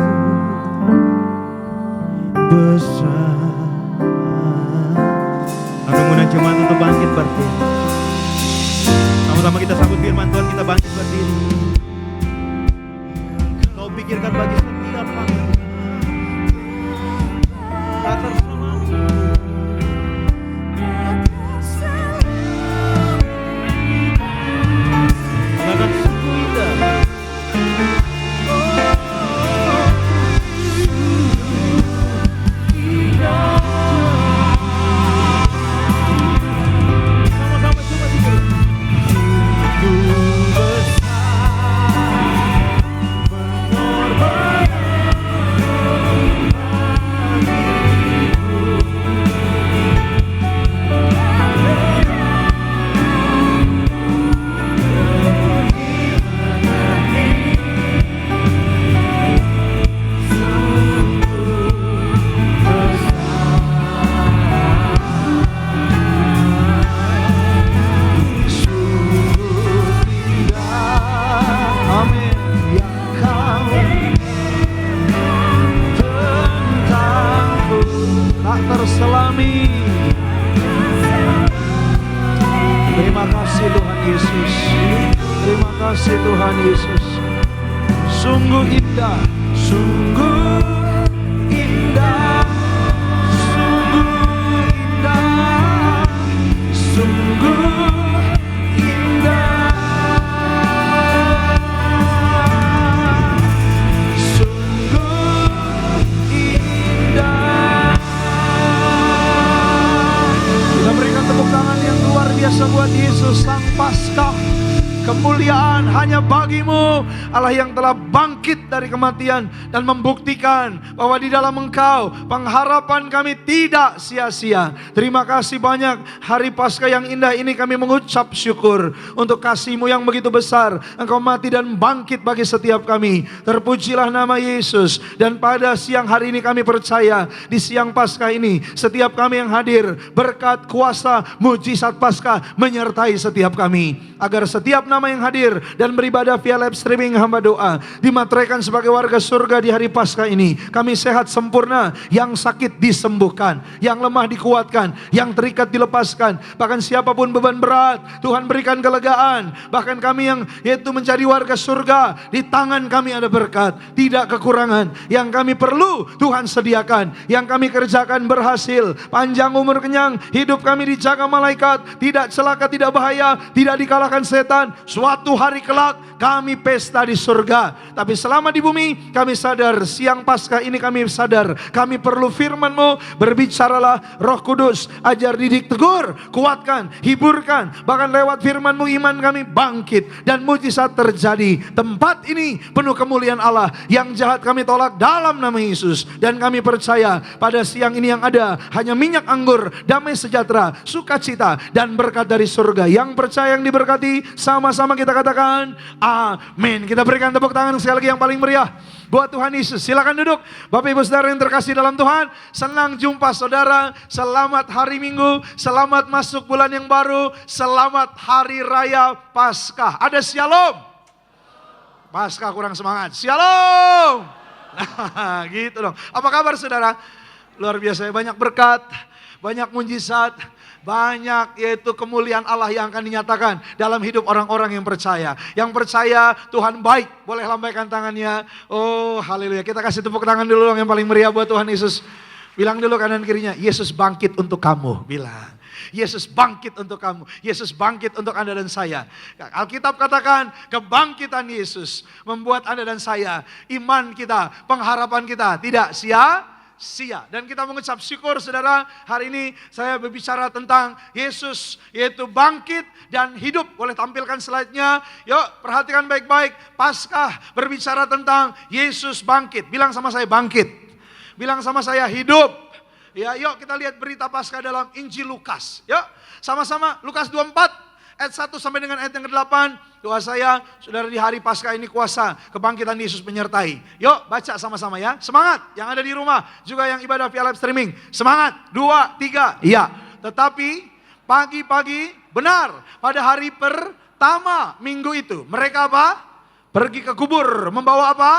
besar. Akan mengundang jemaat untuk bangkit berdiri. Sama-sama kita sambut firman Tuhan, kita bangkit berdiri. Kau pikirkan bagi setiap kami. Tak terselami. Akan sungguh indah. Sama-sama coba tidur. Sungguh besar terselami. Terima kasih Tuhan Yesus. Terima kasih Tuhan Yesus. Sungguh indah, sungguh indah, sungguh indah, sungguh indah, sungguh indah. Kita berikan tepuk tangan yang luar biasa buat Yesus Sang Paskah. Kemuliaan hanya bagimu, Allah yang telah bangkit dari kematian dan membuktikan bahwa di dalam Engkau pengharapan kami tidak sia-sia. Terima kasih banyak, hari Paskah yang indah ini kami mengucap syukur untuk kasih-Mu yang begitu besar. Engkau mati dan bangkit bagi setiap kami. Terpujilah nama Yesus. Dan pada siang hari ini kami percaya, di siang Paskah ini setiap kami yang hadir, berkat kuasa mujizat Paskah menyertai setiap kami. Agar setiap nama yang hadir dan beribadah via live streaming hamba doa dimateraikan sebagai warga surga di hari Paskah ini. Kami sehat sempurna, yang sakit disembuhkan, yang lemah dikuatkan, yang terikat dilepaskan. Bahkan siapapun beban berat, Tuhan berikan kelegaan. Bahkan kami yang yaitu menjadi warga surga, di tangan kami ada berkat, tidak kekurangan. Yang kami perlu Tuhan sediakan, yang kami kerjakan berhasil. Panjang umur kenyang, hidup kami dijaga malaikat, tidak celaka, tidak bahaya, tidak dikalahkan setan. suatu hari kelak kami pesta di surga. Tapi selama di bumi kami sadar, siang Paskah ini kami sadar, kami perlu firman-Mu. Berbicaralah Roh Kudus, ajar, didik, tegur, kuatkan, hiburkan. Bahkan lewat firman-Mu iman kami bangkit dan mujizat terjadi. Tempat ini penuh kemuliaan Allah. Yang jahat kami tolak dalam nama Yesus. Dan kami percaya pada siang ini yang ada hanya minyak anggur, damai sejahtera, sukacita, dan berkat dari surga. Yang percaya, yang diberkati, sama-sama kita katakan amin. Kita berikan tepuk tangan sekali lagi yang paling meriah buat Tuhan Yesus. Silakan duduk Bapak Ibu Saudara yang terkasih dalam Tuhan. Senang jumpa saudara. Selamat hari Minggu, selamat masuk bulan yang baru, selamat hari raya Paskah. Ada shalom? Paskah kurang semangat. Shalom. Nah, gitu dong. Apa kabar saudara? Luar biasa, banyak berkat, banyak mujizat, banyak yaitu kemuliaan Allah yang akan dinyatakan dalam hidup orang-orang yang percaya. Yang percaya Tuhan baik, boleh lambaikan tangannya. Oh haleluya, kita kasih tepuk tangan dulu dong yang paling meriah buat Tuhan Yesus. Bilang dulu kanan kirinya, Yesus bangkit untuk kamu. Bilang, Yesus bangkit untuk kamu. Yesus bangkit untuk Anda dan saya. Alkitab katakan kebangkitan Yesus membuat Anda dan saya, iman kita, pengharapan kita tidak sia-sia. Dan kita mengucap syukur saudara, hari ini saya berbicara tentang Yesus yaitu bangkit dan hidup. Boleh tampilkan slide-nya. Yuk perhatikan baik-baik. Paskah berbicara tentang Yesus bangkit. Bilang sama saya bangkit. Bilang sama saya hidup. Ya, yuk kita lihat berita Paskah dalam Injil Lukas. Yuk sama-sama Lukas 24 ayat 1 sampai dengan ayat yang ke-8. Doa saya, saudara, di hari Paskah ini kuasa kebangkitan Yesus menyertai. Yuk baca sama-sama ya. Semangat yang ada di rumah, juga yang ibadah via live streaming. Semangat, 2, 3, iya. Tetapi pagi-pagi benar pada hari pertama minggu itu, mereka apa? Pergi ke kubur, membawa apa?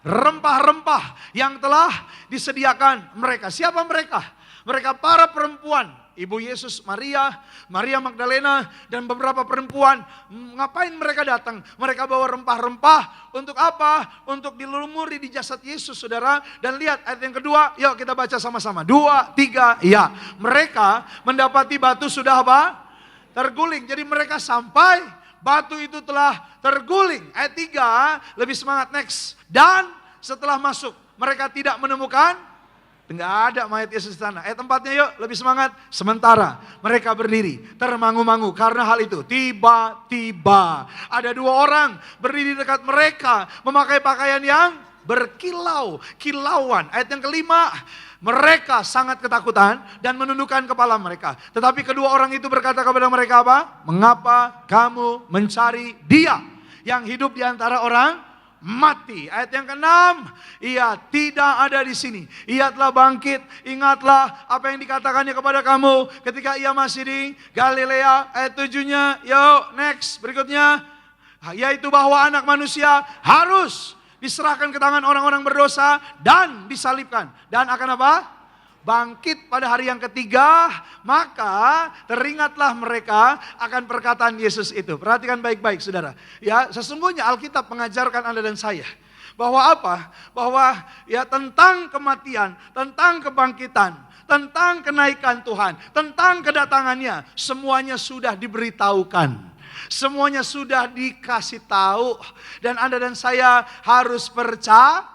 Rempah-rempah yang telah disediakan mereka. Siapa mereka? Mereka para perempuan. Ibu Yesus, Maria, Maria Magdalena, dan beberapa perempuan. Ngapain mereka datang? Mereka bawa rempah-rempah. Untuk apa? Untuk dilumuri di jasad Yesus, saudara. Dan lihat ayat yang kedua, yuk kita baca sama-sama. 2, 3, ya. Mereka mendapati batu sudah apa? Terguling. Jadi mereka sampai, batu itu telah terguling. Ayat 3, lebih semangat, next. Dan setelah masuk, mereka tidak menemukan, enggak ada mayat Yesus di sana. Ayat 4-nya yuk, lebih semangat. Sementara mereka berdiri termangu-mangu karena hal itu. Tiba-tiba ada 2 orang berdiri dekat mereka memakai pakaian yang berkilau-kilauan. Ayat yang kelima, mereka sangat ketakutan dan menundukkan kepala mereka. Tetapi kedua orang itu berkata kepada mereka apa? Mengapa kamu mencari Dia yang hidup di antara orang mati? Ayat yang ke-6, ia tidak ada di sini. Ia telah bangkit. Ingatlah apa yang dikatakannya kepada kamu ketika ia masih di Galilea. Ayat 7-nya, yuk next berikutnya. Yaitu bahwa anak manusia harus diserahkan ke tangan orang-orang berdosa dan disalibkan. Dan akan apa? Bangkit pada hari yang ketiga, maka teringatlah mereka akan perkataan Yesus itu. Perhatikan baik-baik saudara. Ya, sesungguhnya Alkitab mengajarkan Anda dan saya bahwa apa? Bahwa ya tentang kematian, tentang kebangkitan, tentang kenaikan Tuhan, tentang kedatangannya, semuanya sudah diberitahukan. Semuanya sudah dikasih tahu dan Anda dan saya harus percaya.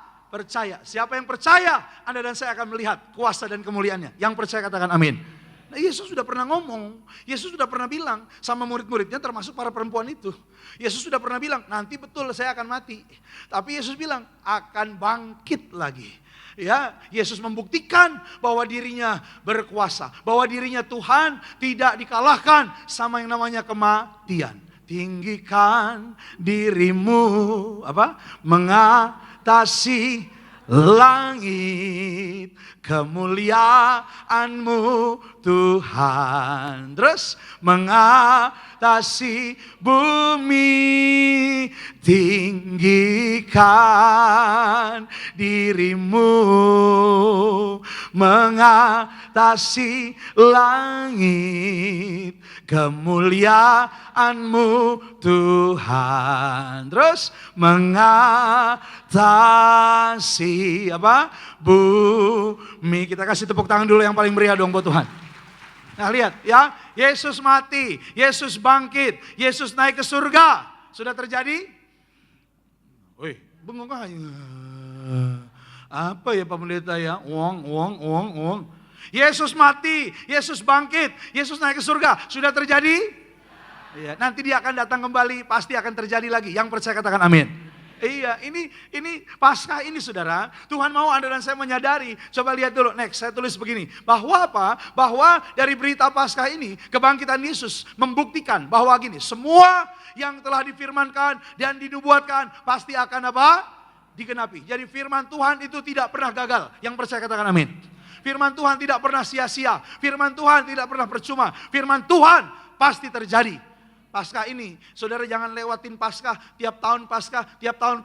Siapa yang percaya, Anda dan saya akan melihat kuasa dan kemuliaannya. Yang percaya katakan amin. Nah, Yesus sudah pernah ngomong, Yesus sudah pernah bilang sama murid-muridnya termasuk para perempuan itu. Yesus sudah pernah bilang, nanti betul saya akan mati. Tapi Yesus bilang, akan bangkit lagi. Ya, Yesus membuktikan bahwa dirinya berkuasa, bahwa dirinya Tuhan, tidak dikalahkan sama yang namanya kematian. Tinggikan dirimu, apa? Mengatasi langit, kemuliaan-Mu Tuhan. Terus mengatasi bumi, tinggikan dirimu, mengatasi langit, kemuliaan-Mu Tuhan. Terus mengatasi apa? Bumi. Kita kasih tepuk tangan dulu yang paling meriah dong buat Tuhan. Nah lihat ya, Yesus mati, Yesus bangkit, Yesus naik ke surga. Sudah terjadi? Wih, bengong aja. Apa ya Pak Pendeta ya? Uang. Yesus mati, Yesus bangkit, Yesus naik ke surga. Sudah terjadi? Iya, nanti dia akan datang kembali, pasti akan terjadi lagi. Yang percaya katakan amin. Iya, ini Paskah ini saudara, Tuhan mau Anda dan saya menyadari. Coba lihat dulu, next, saya tulis begini. Bahwa apa? Bahwa dari berita Paskah ini, kebangkitan Yesus membuktikan bahwa gini, semua yang telah difirmankan dan dinubuatkan pasti akan apa? Digenapi. Jadi firman Tuhan itu tidak pernah gagal. Yang percaya katakan amin. Firman Tuhan tidak pernah sia-sia. Firman Tuhan tidak pernah percuma. Firman Tuhan pasti terjadi. Paskah ini, saudara jangan lewatin Paskah, tiap tahun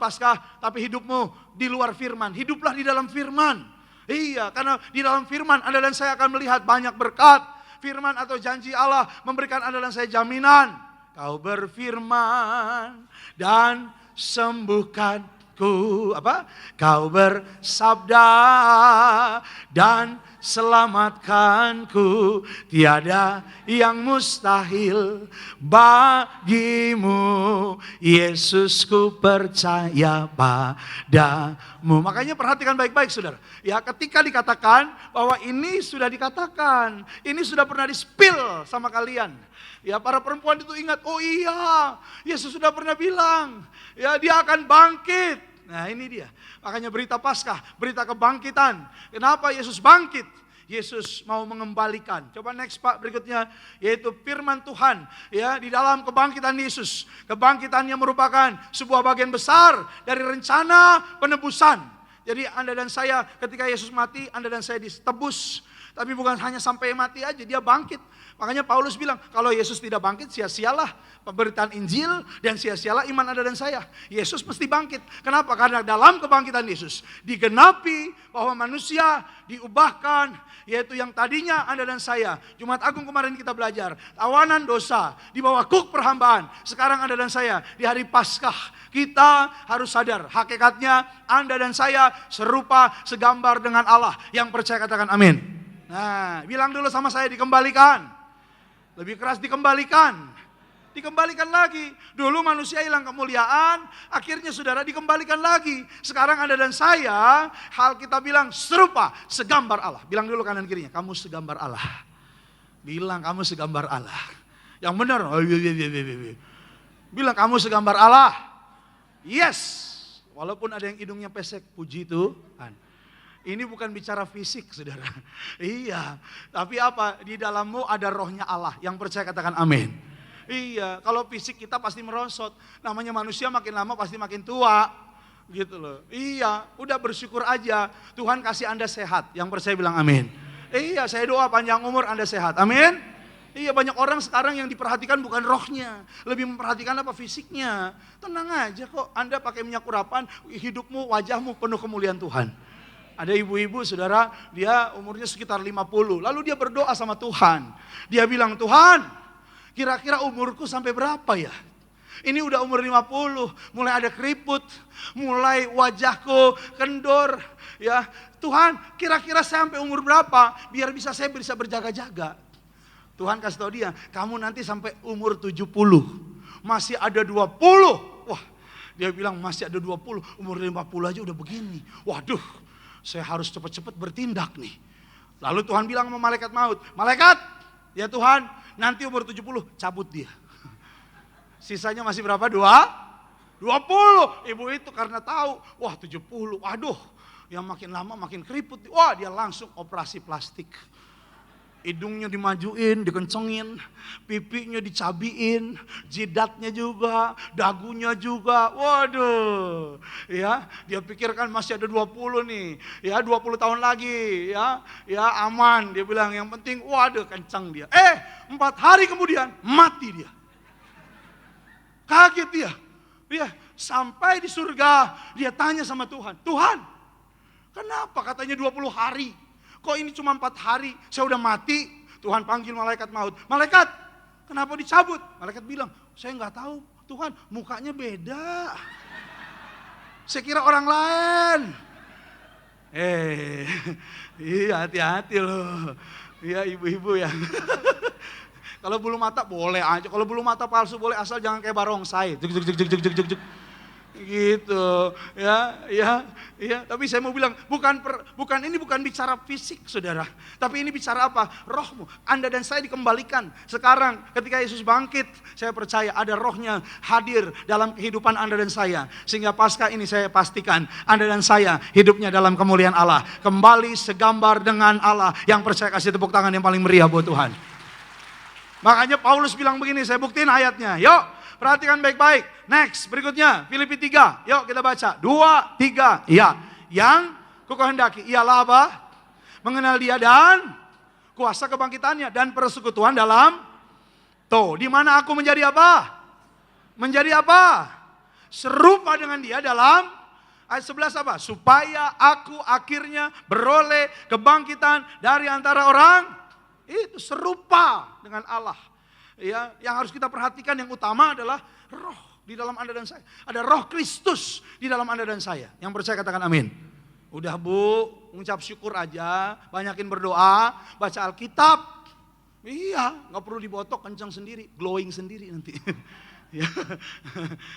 Paskah, tapi hidupmu di luar firman. Hiduplah di dalam firman. Iya, karena di dalam firman Anda dan saya akan melihat banyak berkat. Firman atau janji Allah memberikan Anda dan saya jaminan. Kau berfirman dan sembuhkanku. Kau bersabda dan selamatkanku. Tiada yang mustahil bagimu. Yesusku percaya padamu. Makanya perhatikan baik-baik saudara. Ya, ketika dikatakan bahwa ini sudah dikatakan, ini sudah pernah di-spill sama kalian. Ya, para perempuan itu ingat, oh iya, Yesus sudah pernah bilang, ya dia akan bangkit. Nah ini dia, makanya berita Paskah, berita kebangkitan. Kenapa Yesus bangkit? Yesus mau mengembalikan. Coba next Pak berikutnya, yaitu firman Tuhan. Ya, di dalam kebangkitan Yesus, kebangkitannya merupakan sebuah bagian besar dari rencana penebusan. Jadi Anda dan saya ketika Yesus mati, Anda dan saya ditebus. Tapi bukan hanya sampai mati aja, dia bangkit. Makanya Paulus bilang, kalau Yesus tidak bangkit, sia-sialah pemberitaan Injil dan sia-sialah iman Anda dan saya. Yesus mesti bangkit. Kenapa? Karena dalam kebangkitan Yesus digenapi bahwa manusia diubahkan, yaitu yang tadinya Anda dan saya. Jumat Agung kemarin kita belajar, tawanan dosa, di bawah kuk perhambaan. Sekarang Anda dan saya di hari Paskah, kita harus sadar hakikatnya Anda dan saya serupa, segambar dengan Allah. Yang percaya katakan amin. Nah, bilang dulu sama saya, dikembalikan. Lebih keras, dikembalikan. Dikembalikan lagi. Dulu manusia hilang kemuliaan, akhirnya saudara dikembalikan lagi. Sekarang Anda dan saya, hal kita bilang serupa, segambar Allah. Bilang dulu kanan kirinya, kamu segambar Allah. Bilang kamu segambar Allah. Yang benar, oh, iya. Bilang kamu segambar Allah. Yes. Walaupun ada yang hidungnya pesek, puji Tuhan. Ini bukan bicara fisik, saudara. Iya, tapi apa? Di dalammu ada rohnya Allah. Yang percaya katakan amin. Iya, kalau fisik kita pasti merosot. Namanya manusia makin lama pasti makin tua. Gitu loh. Iya, udah bersyukur aja. Tuhan kasih Anda sehat. Yang percaya bilang amin. Iya, saya doa panjang umur Anda sehat. Amin. Iya, banyak orang sekarang yang diperhatikan bukan rohnya. Lebih memperhatikan apa? Fisiknya. Tenang aja kok, Anda pakai minyak urapan, hidupmu, wajahmu penuh kemuliaan Tuhan. Ada ibu-ibu saudara, dia umurnya sekitar 50. Lalu dia berdoa sama Tuhan. Dia bilang, Tuhan, kira-kira umurku sampai berapa ya? Ini udah umur 50, mulai ada keriput, mulai wajahku kendor. Ya, Tuhan, kira-kira sampai umur berapa? Biar saya bisa berjaga-jaga. Tuhan kasih tahu dia, kamu nanti sampai umur 70. Masih ada 20. Wah, dia bilang masih ada 20, umur 50 aja udah begini. Waduh. Saya harus cepat-cepat bertindak nih. Lalu Tuhan bilang sama malaikat maut, malaikat, ya Tuhan, nanti umur 70, cabut dia. Sisanya masih berapa? 20. Ibu itu karena tahu, wah 70, waduh, yang makin lama makin keriput. Wah, dia langsung operasi plastik. Hidungnya dimajuin, dikencengin, pipinya dicabiin, jidatnya juga, dagunya juga. Waduh, ya, dia pikirkan masih ada 20 nih, ya 20 tahun lagi, ya aman. Dia bilang yang penting, waduh kencang dia. 4 hari kemudian mati dia. Kaget dia, sampai di surga dia tanya sama Tuhan, Tuhan, kenapa katanya 20 hari? Kok ini cuma 4 hari, saya udah mati. Tuhan panggil malaikat maut. Malaikat, kenapa dicabut? Malaikat bilang, saya nggak tahu Tuhan, mukanya beda. Saya kira orang lain. Iya hati-hati loh. Iya ibu-ibu ya. Kalau bulu mata boleh aja, kalau bulu mata palsu boleh asal jangan kayak barongsai. Jek jek jek jek jek jek jek. Gitu ya. Tapi saya mau bilang ini bukan bicara fisik saudara, tapi ini bicara apa? Rohmu. Anda dan saya dikembalikan. Sekarang ketika Yesus bangkit, saya percaya ada rohnya hadir dalam kehidupan Anda dan saya, sehingga pasca ini saya pastikan Anda dan saya hidupnya dalam kemuliaan Allah, kembali segambar dengan Allah. Yang percaya kasih tepuk tangan yang paling meriah buat Tuhan. Makanya Paulus bilang begini, saya buktiin ayatnya. Yuk, perhatikan baik-baik. Next, berikutnya, Filipi 3. Yuk kita baca. 2, 3. Ya, yang kukehendaki ialah apa? Mengenal dia dan kuasa kebangkitannya dan persekutuan dalam di mana aku menjadi apa? Menjadi apa? Serupa dengan dia dalam ayat 11 apa? Supaya aku akhirnya beroleh kebangkitan dari antara orang. Itu serupa dengan Allah. Ya, yang harus kita perhatikan yang utama adalah roh di dalam Anda dan saya. Ada roh Kristus di dalam Anda dan saya. Yang percaya katakan amin. Udah Bu, mengucap syukur aja, banyakin berdoa, baca Alkitab. Iya, nggak perlu dibotok, kencang sendiri, glowing sendiri nanti. Ya.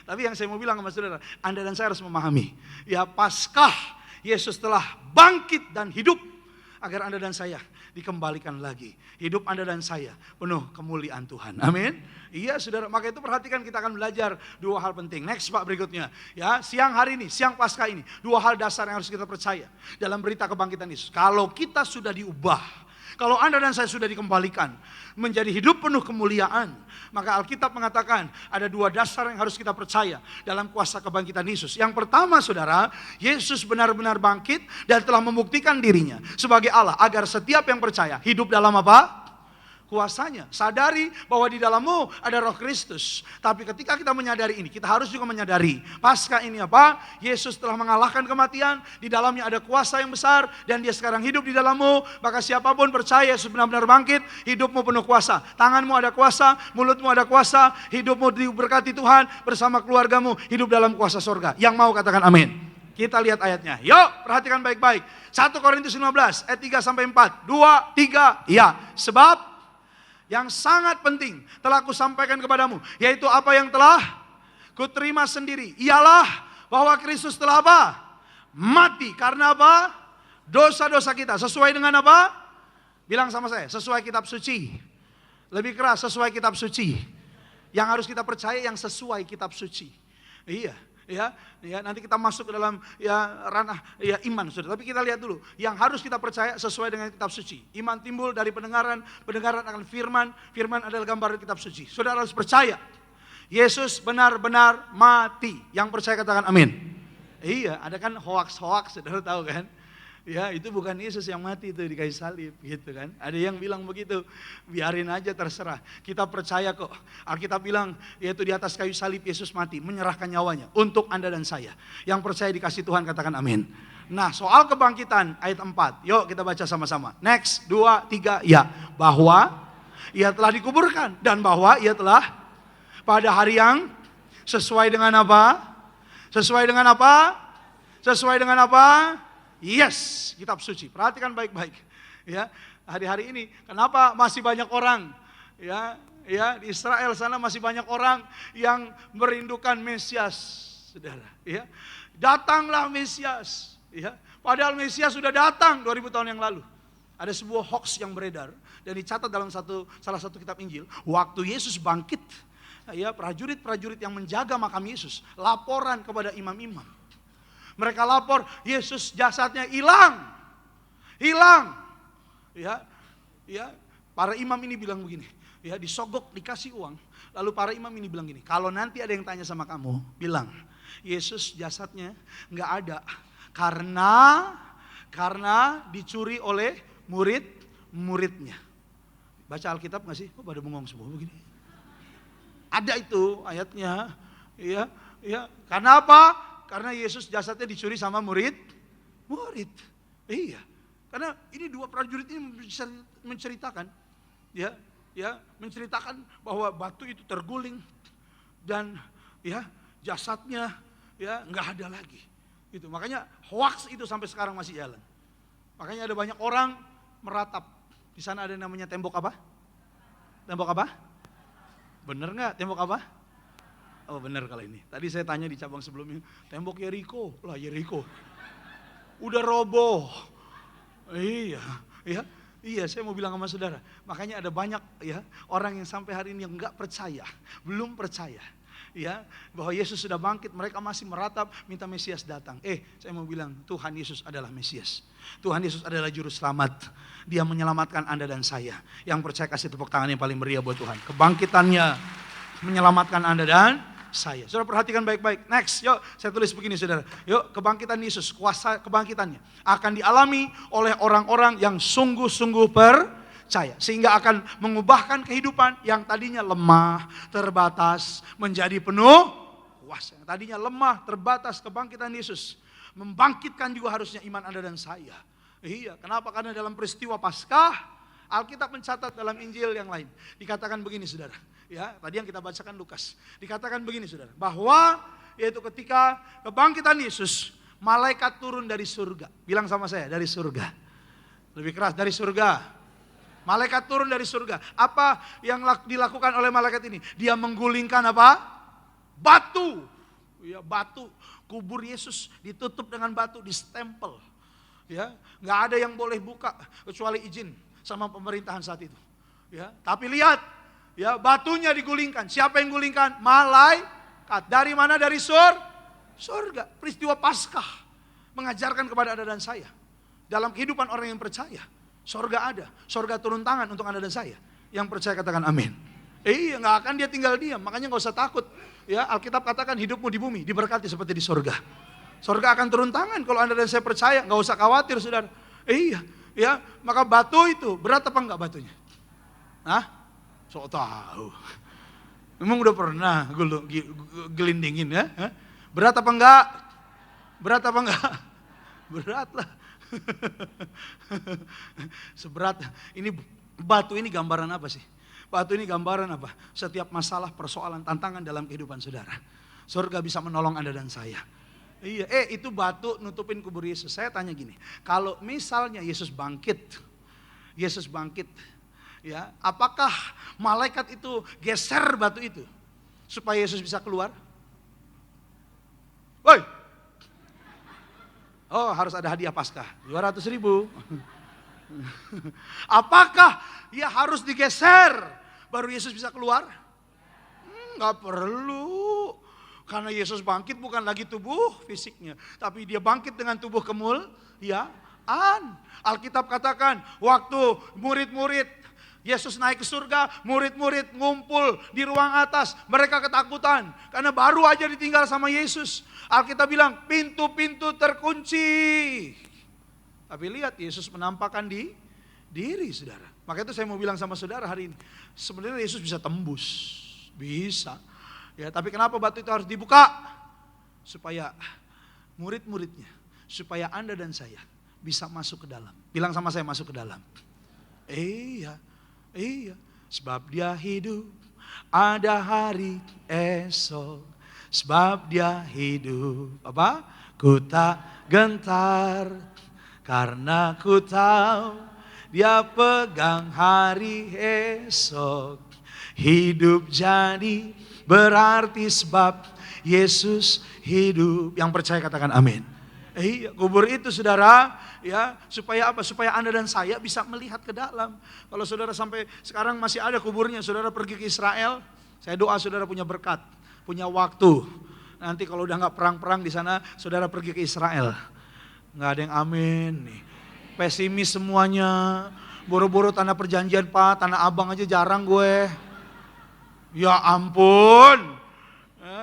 Tapi yang saya mau bilang sama saudara, Anda dan saya harus memahami, ya paskah Yesus telah bangkit dan hidup agar Anda dan saya dikembalikan lagi. Hidup Anda dan saya penuh kemuliaan Tuhan. Amin. Iya saudara, maka itu perhatikan kita akan belajar dua hal penting. Next Pak berikutnya. Ya, siang hari ini, siang pasca ini. Dua hal dasar yang harus kita percaya dalam berita kebangkitan Yesus. Kalau kita sudah diubah, kalau Anda dan saya sudah dikembalikan menjadi hidup penuh kemuliaan, maka Alkitab mengatakan ada dua dasar yang harus kita percaya dalam kuasa kebangkitan Yesus. Yang pertama saudara, Yesus benar-benar bangkit dan telah membuktikan dirinya sebagai Allah agar setiap yang percaya hidup dalam apa? Kuasanya. Sadari bahwa di dalammu ada roh Kristus. Tapi ketika kita menyadari ini, kita harus juga menyadari pasca ini apa? Yesus telah mengalahkan kematian, di dalamnya ada kuasa yang besar dan dia sekarang hidup di dalammu. Maka siapapun percaya Yesus benar-benar bangkit, hidupmu penuh kuasa. Tanganmu ada kuasa, mulutmu ada kuasa, hidupmu diberkati Tuhan bersama keluargamu, hidup dalam kuasa surga. Yang mau katakan amin. Kita lihat ayatnya. Yuk, perhatikan baik-baik. 1 Korintus 15 ayat 3 sampai 4. 2, 3. Ya, sebab yang sangat penting telah kusampaikan kepadamu, yaitu apa yang telah kuterima sendiri, ialah bahwa Kristus telah apa? Mati. Karena apa? Dosa-dosa kita. Sesuai dengan apa? Bilang sama saya, sesuai kitab suci. Lebih keras, sesuai kitab suci. Yang harus kita percaya yang sesuai kitab suci. Iya. Ya, nanti kita masuk ke dalam ranah iman, saudara. Tapi kita lihat dulu, yang harus kita percaya sesuai dengan kitab suci. Iman timbul dari pendengaran akan firman, firman adalah gambar kitab suci. Saudara harus percaya, Yesus benar-benar mati. Yang percaya katakan amin. Iya, ada kan hoax, saudara tahu kan? Ya, itu bukan Yesus yang mati itu di kayu salib gitu kan. Ada yang bilang begitu, biarin aja terserah. Kita percaya kok. Alkitab bilang yaitu di atas kayu salib Yesus mati, menyerahkan nyawanya untuk Anda dan saya. Yang percaya dikasih Tuhan katakan amin. Nah, soal kebangkitan ayat 4. Yuk kita baca sama-sama. Next, 2, 3. Ya, bahwa ia telah dikuburkan dan bahwa ia telah pada hari yang sesuai dengan apa? Sesuai dengan apa? Sesuai dengan apa? Yes, kitab suci. Perhatikan baik-baik. Ya, hari-hari ini kenapa masih banyak orang ya di Israel sana masih banyak orang yang merindukan Mesias, Saudara, ya. Datanglah Mesias, ya. Padahal Mesias sudah datang 2000 tahun yang lalu. Ada sebuah hoax yang beredar dan dicatat dalam salah satu kitab Injil, waktu Yesus bangkit, ya, prajurit-prajurit yang menjaga makam Yesus laporan kepada imam-imam. Mereka lapor, Yesus jasadnya hilang. Ya, para imam ini bilang begini, ya, disogok, dikasih uang. Lalu para imam ini bilang gini, kalau nanti ada yang tanya sama kamu, bilang, Yesus jasadnya nggak ada karena dicuri oleh murid-muridnya. Baca Alkitab nggak sih? Kok pada bengong semua begini? Ada itu ayatnya, ya. Karena apa? Karena Yesus jasadnya dicuri sama murid. Iya. Karena ini dua prajurit ini menceritakan, ya, menceritakan bahwa batu itu terguling dan ya jasadnya ya nggak ada lagi. Gitu. Makanya hoax itu sampai sekarang masih jalan. Makanya ada banyak orang meratap, Di sana ada namanya tembok apa? Tembok apa? Bener nggak tembok apa? Oh bener kalau ini. Tadi saya tanya di cabang sebelumnya, tembok Yeriko. Lah Yeriko. Udah roboh. Iya, ya. Iya, saya mau bilang sama saudara. Makanya ada banyak ya orang yang sampai hari ini yang nggak percaya, belum percaya. Ya, bahwa Yesus sudah bangkit, mereka masih meratap minta Mesias datang. Saya mau bilang Tuhan Yesus adalah Mesias. Tuhan Yesus adalah juru selamat. Dia menyelamatkan Anda dan saya. Yang percaya kasih tepuk tangan yang paling meriah buat Tuhan. Kebangkitannya menyelamatkan Anda dan saya. Saudara perhatikan baik-baik. Next, yuk saya tulis begini saudara. Yuk, kebangkitan Yesus, kuasa kebangkitannya akan dialami oleh orang-orang yang sungguh-sungguh percaya. Sehingga akan mengubahkan kehidupan yang tadinya lemah, terbatas, menjadi penuh kuasa. Yang tadinya lemah, terbatas, kebangkitan Yesus membangkitkan juga harusnya iman Anda dan saya. Iya, kenapa? Karena dalam peristiwa Paskah, Alkitab mencatat dalam Injil yang lain. Dikatakan begini saudara. Ya, tadi yang kita bacakan Lukas. Dikatakan begini saudara, bahwa yaitu ketika kebangkitan Yesus, malaikat turun dari surga. Bilang sama saya, dari surga. Lebih keras, dari surga. Malaikat turun dari surga. Apa yang dilakukan oleh malaikat ini? Dia menggulingkan apa? Batu. Ya, batu. Kubur Yesus ditutup dengan batu, distempel. Ya, nggak ada yang boleh buka kecuali izin sama pemerintahan saat itu. Ya, tapi lihat, ya batunya digulingkan. Siapa yang gulingkan? Malaikat. Dari mana? Dari surga. Peristiwa Paskah mengajarkan kepada Anda dan saya. Dalam kehidupan orang yang percaya, surga ada. Surga turun tangan untuk Anda dan saya. Yang percaya katakan amin. Iya, nggak akan dia tinggal diam. Makanya nggak usah takut. Ya, Alkitab katakan hidupmu di bumi diberkati seperti di surga. Surga akan turun tangan kalau Anda dan saya percaya. Nggak usah khawatir saudara. Iya, ya maka batu itu berat apa enggak batunya? Hah? Sok tahu. Memang udah pernah gelindingin ya? Berat apa enggak? Berat apa enggak? Berat lah. Seberat ini batu ini gambaran apa sih? Batu ini gambaran apa? Setiap masalah, persoalan, tantangan dalam kehidupan saudara. Surga bisa menolong Anda dan saya. Iya, itu batu nutupin kubur Yesus. Saya tanya gini, kalau misalnya Yesus bangkit, ya, apakah malaikat itu geser batu itu supaya Yesus bisa keluar? Woi, oh harus ada hadiah Paskah, 200.000. Apakah ya harus digeser baru Yesus bisa keluar? Nggak perlu. Karena Yesus bangkit bukan lagi tubuh fisiknya, tapi dia bangkit dengan tubuh kemuliaan. Alkitab katakan waktu murid-murid Yesus naik ke surga, murid-murid ngumpul di ruang atas, mereka ketakutan karena baru aja ditinggal sama Yesus. Alkitab bilang pintu-pintu terkunci. Tapi lihat Yesus menampakkan diri saudara. Maka itu saya mau bilang sama saudara hari ini, sebenarnya Yesus bisa tembus, bisa. Ya, tapi kenapa batu itu harus dibuka? Supaya murid-muridnya, supaya Anda dan saya bisa masuk ke dalam. Bilang sama saya, masuk ke dalam. Iya. Sebab dia hidup, ada hari esok. Sebab dia hidup, apa? Ku tak gentar, karena ku tahu dia pegang hari esok. Hidup jadi berarti sebab Yesus hidup. Yang percaya katakan amin. Kubur itu saudara, ya supaya apa? Supaya Anda dan saya bisa melihat ke dalam. Kalau saudara sampai sekarang masih ada kuburnya, saudara pergi ke Israel, saya doa saudara punya berkat, punya waktu. Nanti kalau udah nggak perang-perang di sana, saudara pergi ke Israel. Nggak ada yang amin nih. Pesimis semuanya. Boro-boro tanah perjanjian Pak, tanah abang aja jarang gue. Ya ampun.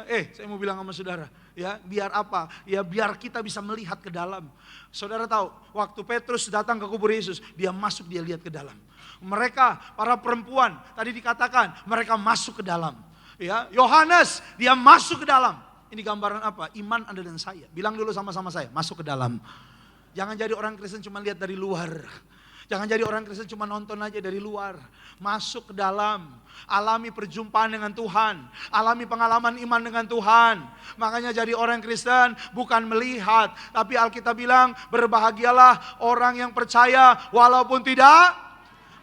Saya mau bilang sama saudara, ya biar apa? Ya biar kita bisa melihat ke dalam. Saudara tahu, waktu Petrus datang ke kubur Yesus, dia masuk, dia lihat ke dalam. Mereka, para perempuan, tadi dikatakan mereka masuk ke dalam. Ya, Yohanes, dia masuk ke dalam. Ini gambaran apa? Iman Anda dan saya. Bilang dulu sama-sama saya, masuk ke dalam. Jangan jadi orang Kristen cuma lihat dari luar. Jangan jadi orang Kristen cuma nonton aja dari luar. Masuk ke dalam. Alami perjumpaan dengan Tuhan. Alami pengalaman iman dengan Tuhan. Makanya jadi orang Kristen bukan melihat. Tapi Alkitab bilang berbahagialah orang yang percaya walaupun tidak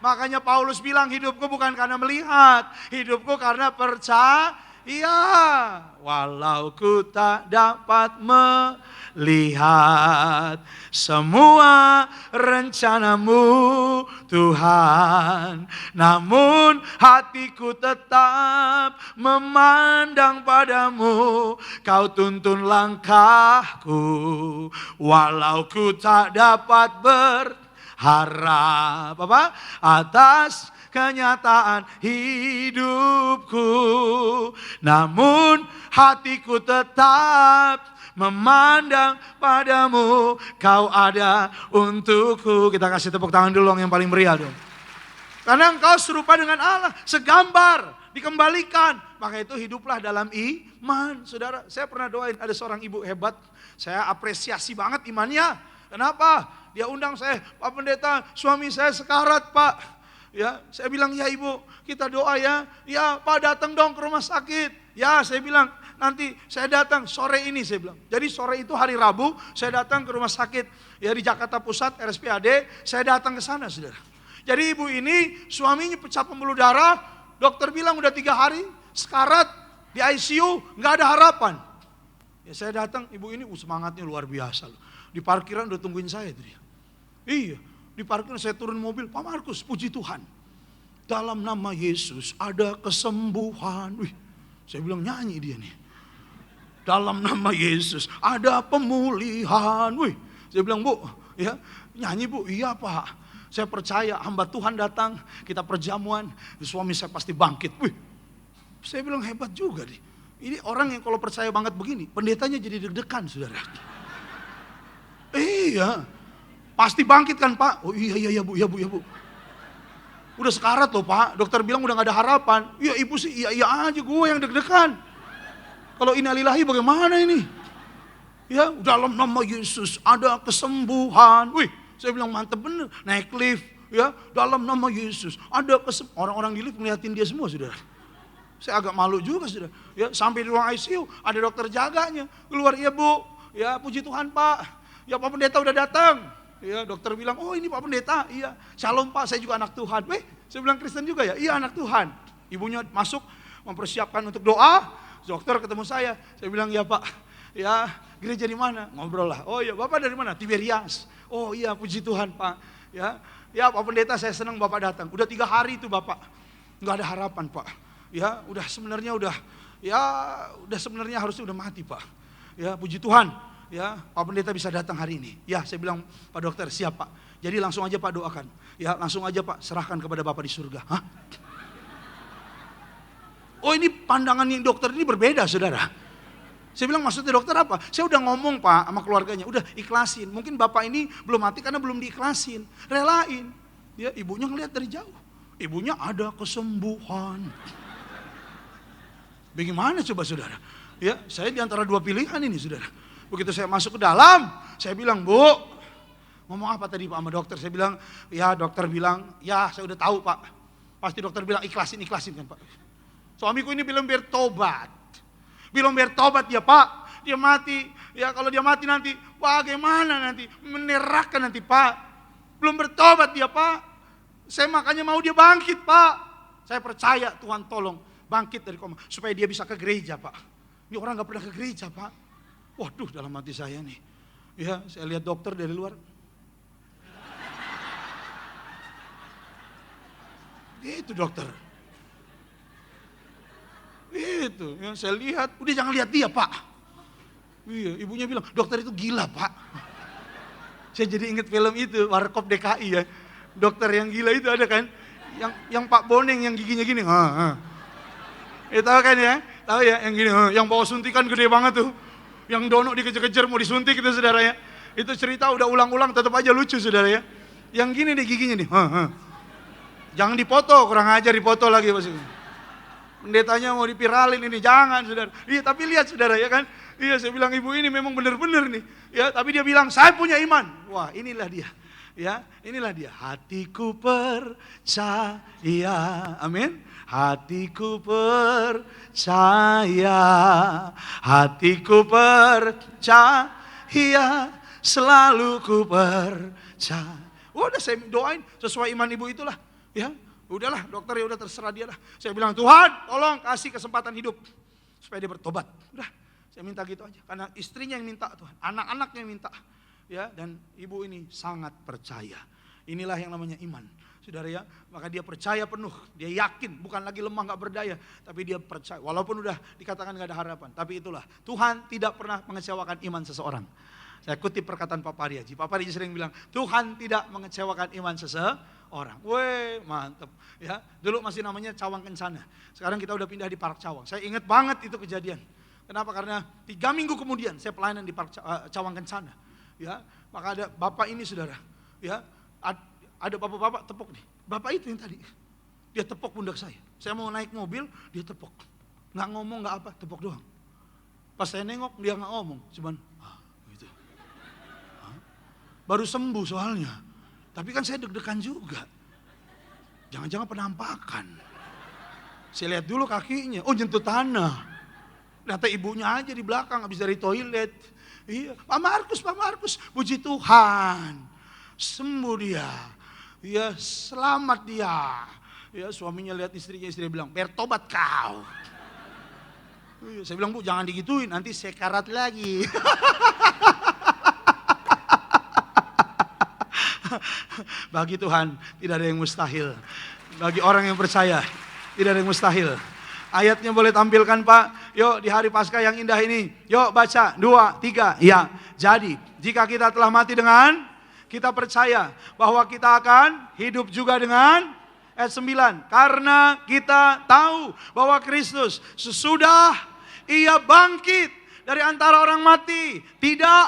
Makanya Paulus bilang hidupku bukan karena melihat, hidupku karena percaya. Walau ku tak dapat melihat semua rencanamu Tuhan, namun hatiku tetap memandang padamu. Kau tuntun langkahku, walau ku tak dapat berharap atas kenyataan hidupku, namun hatiku tetap memandang padamu. Kau ada untukku. Kita kasih tepuk tangan dulu yang paling meriah dong. Karena engkau serupa dengan Allah, segambar, dikembalikan. Maka itu hiduplah dalam iman. Saudara, saya pernah doain ada seorang ibu hebat. Saya apresiasi banget imannya. Kenapa? Dia undang saya, Pak Pendeta, suami saya sekarat Pak. Ya, saya bilang, ya ibu, kita doa ya. Ya, Pak datang dong ke rumah sakit. Ya, saya bilang, nanti saya datang sore ini, saya bilang. Jadi sore itu hari Rabu, saya datang ke rumah sakit. Ya, di Jakarta Pusat, RSPAD, saya datang ke sana, saudara. Jadi ibu ini, suaminya pecah pembuluh darah. Dokter bilang udah 3 hari, sekarat, di ICU, nggak ada harapan. Ya, saya datang, ibu ini semangatnya luar biasa loh. Di parkiran udah tungguin saya itu dia. Iya. Di parkiran saya turun mobil, Pak Markus, puji Tuhan. Dalam nama Yesus ada kesembuhan. Wih, saya bilang nyanyi dia nih. Dalam nama Yesus ada pemulihan. Wih, saya bilang Bu, ya nyanyi Bu, iya Pak. Saya percaya hamba Tuhan datang, kita perjamuan, suami saya pasti bangkit. Wih, saya bilang hebat juga nih. Ini orang yang kalau percaya banget begini, pendetanya jadi deg-degan saudara. Iya. Pasti bangkit kan Pak? Oh iya Bu. Udah sekarat loh Pak, dokter bilang udah gak ada harapan. Iya ibu sih, iya aja, gue yang deg-degan. Kalau innalillahi bagaimana ini? Ya dalam nama Yesus ada kesembuhan. Wih, saya bilang mantep bener, naik lift. Ya dalam nama Yesus ada kesembuhan. Orang-orang di lift ngeliatin dia semua saudara. Saya agak malu juga saudara. Ya sampai di ruang ICU ada dokter jaganya. Keluar, iya Bu, ya puji Tuhan Pak. Ya Pak Pendeta udah datang. Ya, dokter bilang, oh ini Pak Pendeta, iya. Shalom Pak, saya juga anak Tuhan. Saya bilang Kristen juga ya? Iya anak Tuhan. Ibunya masuk, mempersiapkan untuk doa. Dokter ketemu saya bilang, ya Pak, ya gereja di mana? Ngobrol lah. Oh iya, Bapak dari mana? Tiberias. Oh iya, puji Tuhan Pak. Ya Pak Pendeta, saya senang Bapak datang. Udah 3 hari itu Bapak, nggak ada harapan Pak. Ya, udah sebenarnya harusnya udah mati Pak. Ya, puji Tuhan. Ya, Pak Pendeta bisa datang hari ini. Ya, saya bilang, Pak Dokter, siap Pak. Jadi langsung aja Pak doakan. Ya, langsung aja Pak, serahkan kepada Bapak di surga. Hah? Oh ini pandangan yang dokter ini berbeda saudara. Saya bilang maksudnya dokter apa? Saya udah ngomong Pak sama keluarganya, udah ikhlasin. Mungkin Bapak ini belum mati karena belum diikhlasin. Relain. Ya, ibunya ngelihat dari jauh. Ibunya ada kesembuhan. Bagaimana coba saudara? Ya, saya di antara 2 pilihan ini saudara. Begitu saya masuk ke dalam, saya bilang, Bu, ngomong apa tadi Pak sama dokter? Saya bilang, ya dokter bilang, ya saya udah tahu Pak. Pasti dokter bilang ikhlasin kan Pak. Suamiku ini belum bertobat. Belum bertobat ya Pak. Dia mati, ya kalau dia mati nanti, bagaimana nanti? Menerahkan nanti Pak. Belum bertobat dia Pak. Saya makanya mau dia bangkit Pak. Saya percaya Tuhan tolong bangkit dari koma. Supaya dia bisa ke gereja Pak. Ini orang gak pernah ke gereja Pak. Waduh dalam hati saya nih. Ya saya lihat dokter dari luar. Itu dokter. Itu yang saya lihat. Udah jangan lihat dia Pak. Iya, ibunya bilang dokter itu gila Pak. Saya jadi inget film itu Warkop DKI ya. Dokter yang gila itu ada kan. Yang Pak Boneng yang giginya gini. Ya tahu kan ya? Tahu ya yang gini. Yang bawa suntikan gede banget tuh. Yang Dono dikejar-kejar mau disuntik itu saudara ya. Itu cerita udah ulang-ulang tetap aja lucu saudara ya. Yang gini nih giginya nih. Jangan dipoto, kurang ajar dipoto lagi maksudnya. Pendetanya mau dipiralin ini, jangan saudara. Iya tapi lihat saudara ya kan. Iya saya bilang ibu ini memang benar-benar nih. Ya tapi dia bilang saya punya iman. Wah inilah dia. Ya inilah dia. Hatiku percaya. Amin. Hatiku percaya, hatiku percaya, selalu ku percaya. Udah saya doain sesuai iman ibu itulah. Ya, udahlah dokter, ya udah terserah dia lah. Saya bilang, Tuhan tolong kasih kesempatan hidup supaya dia bertobat. Udah, saya minta gitu aja. Karena istrinya yang minta Tuhan, anak-anaknya yang minta. Ya, dan ibu ini sangat percaya. Inilah yang namanya iman. Saudara ya, maka dia percaya penuh, dia yakin, bukan lagi lemah gak berdaya, tapi dia percaya, walaupun udah dikatakan gak ada harapan, tapi itulah, Tuhan tidak pernah mengecewakan iman seseorang. Saya kutip perkataan Pak Pariaji, Pak Pariaji sering bilang, Tuhan tidak mengecewakan iman seseorang. Weh, mantep. Ya, dulu masih namanya Cawang Kencana, sekarang kita udah pindah di Park Cawang. Saya ingat banget itu kejadian. Kenapa? Karena 3 minggu kemudian saya pelayanan di Park Cawang Kencana. Ya, maka ada bapak ini saudara, ya, ada bapak-bapak tepuk nih. Bapak itu yang tadi. Dia tepuk pundak saya. Saya mau naik mobil, dia tepuk. Nggak ngomong, nggak apa, tepuk doang. Pas saya nengok, dia nggak ngomong. Cuman, gitu. Baru sembuh soalnya. Tapi kan saya deg-degan juga. Jangan-jangan penampakan. Saya lihat dulu kakinya, oh nyentuh tanah. Ternyata ibunya aja di belakang, habis dari toilet. Iya, Pak Markus, puji Tuhan. Sembuh dia. Ya, selamat dia. Ya, suaminya lihat istrinya bilang, bertobat kau. Ya, saya bilang, Bu, jangan digituin, nanti sekarat lagi. Bagi Tuhan tidak ada yang mustahil. Bagi orang yang percaya tidak ada yang mustahil. Ayatnya boleh tampilkan Pak. Yuk di hari Paskah yang indah ini. Yuk baca 2, 3. Ya, jadi jika kita telah mati dengan, kita percaya bahwa kita akan hidup juga dengan ayat 9. Karena kita tahu bahwa Kristus sesudah ia bangkit dari antara orang mati. Tidak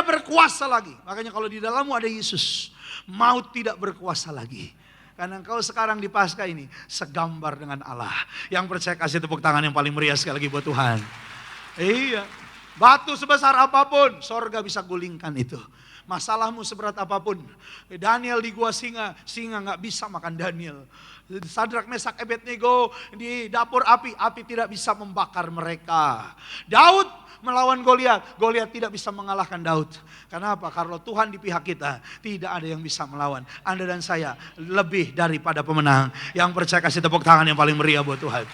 berkuasa lagi. Makanya kalau di dalammu ada Yesus, maut tidak berkuasa lagi. Karena engkau sekarang di Paskah ini segambar dengan Allah. Yang percaya kasih tepuk tangan yang paling meriah sekali lagi buat Tuhan. Iya. Batu sebesar apapun, sorga bisa gulingkan itu. Masalahmu seberat apapun. Daniel di gua singa gak bisa makan Daniel. Sadrak, Mesak, Abednego di dapur api tidak bisa membakar mereka. Daud melawan Goliat tidak bisa mengalahkan Daud. Kenapa? Karena Tuhan di pihak kita, tidak ada yang bisa melawan. Anda dan saya lebih daripada pemenang. Yang percaya kasih tepuk tangan yang paling meriah buat Tuhan.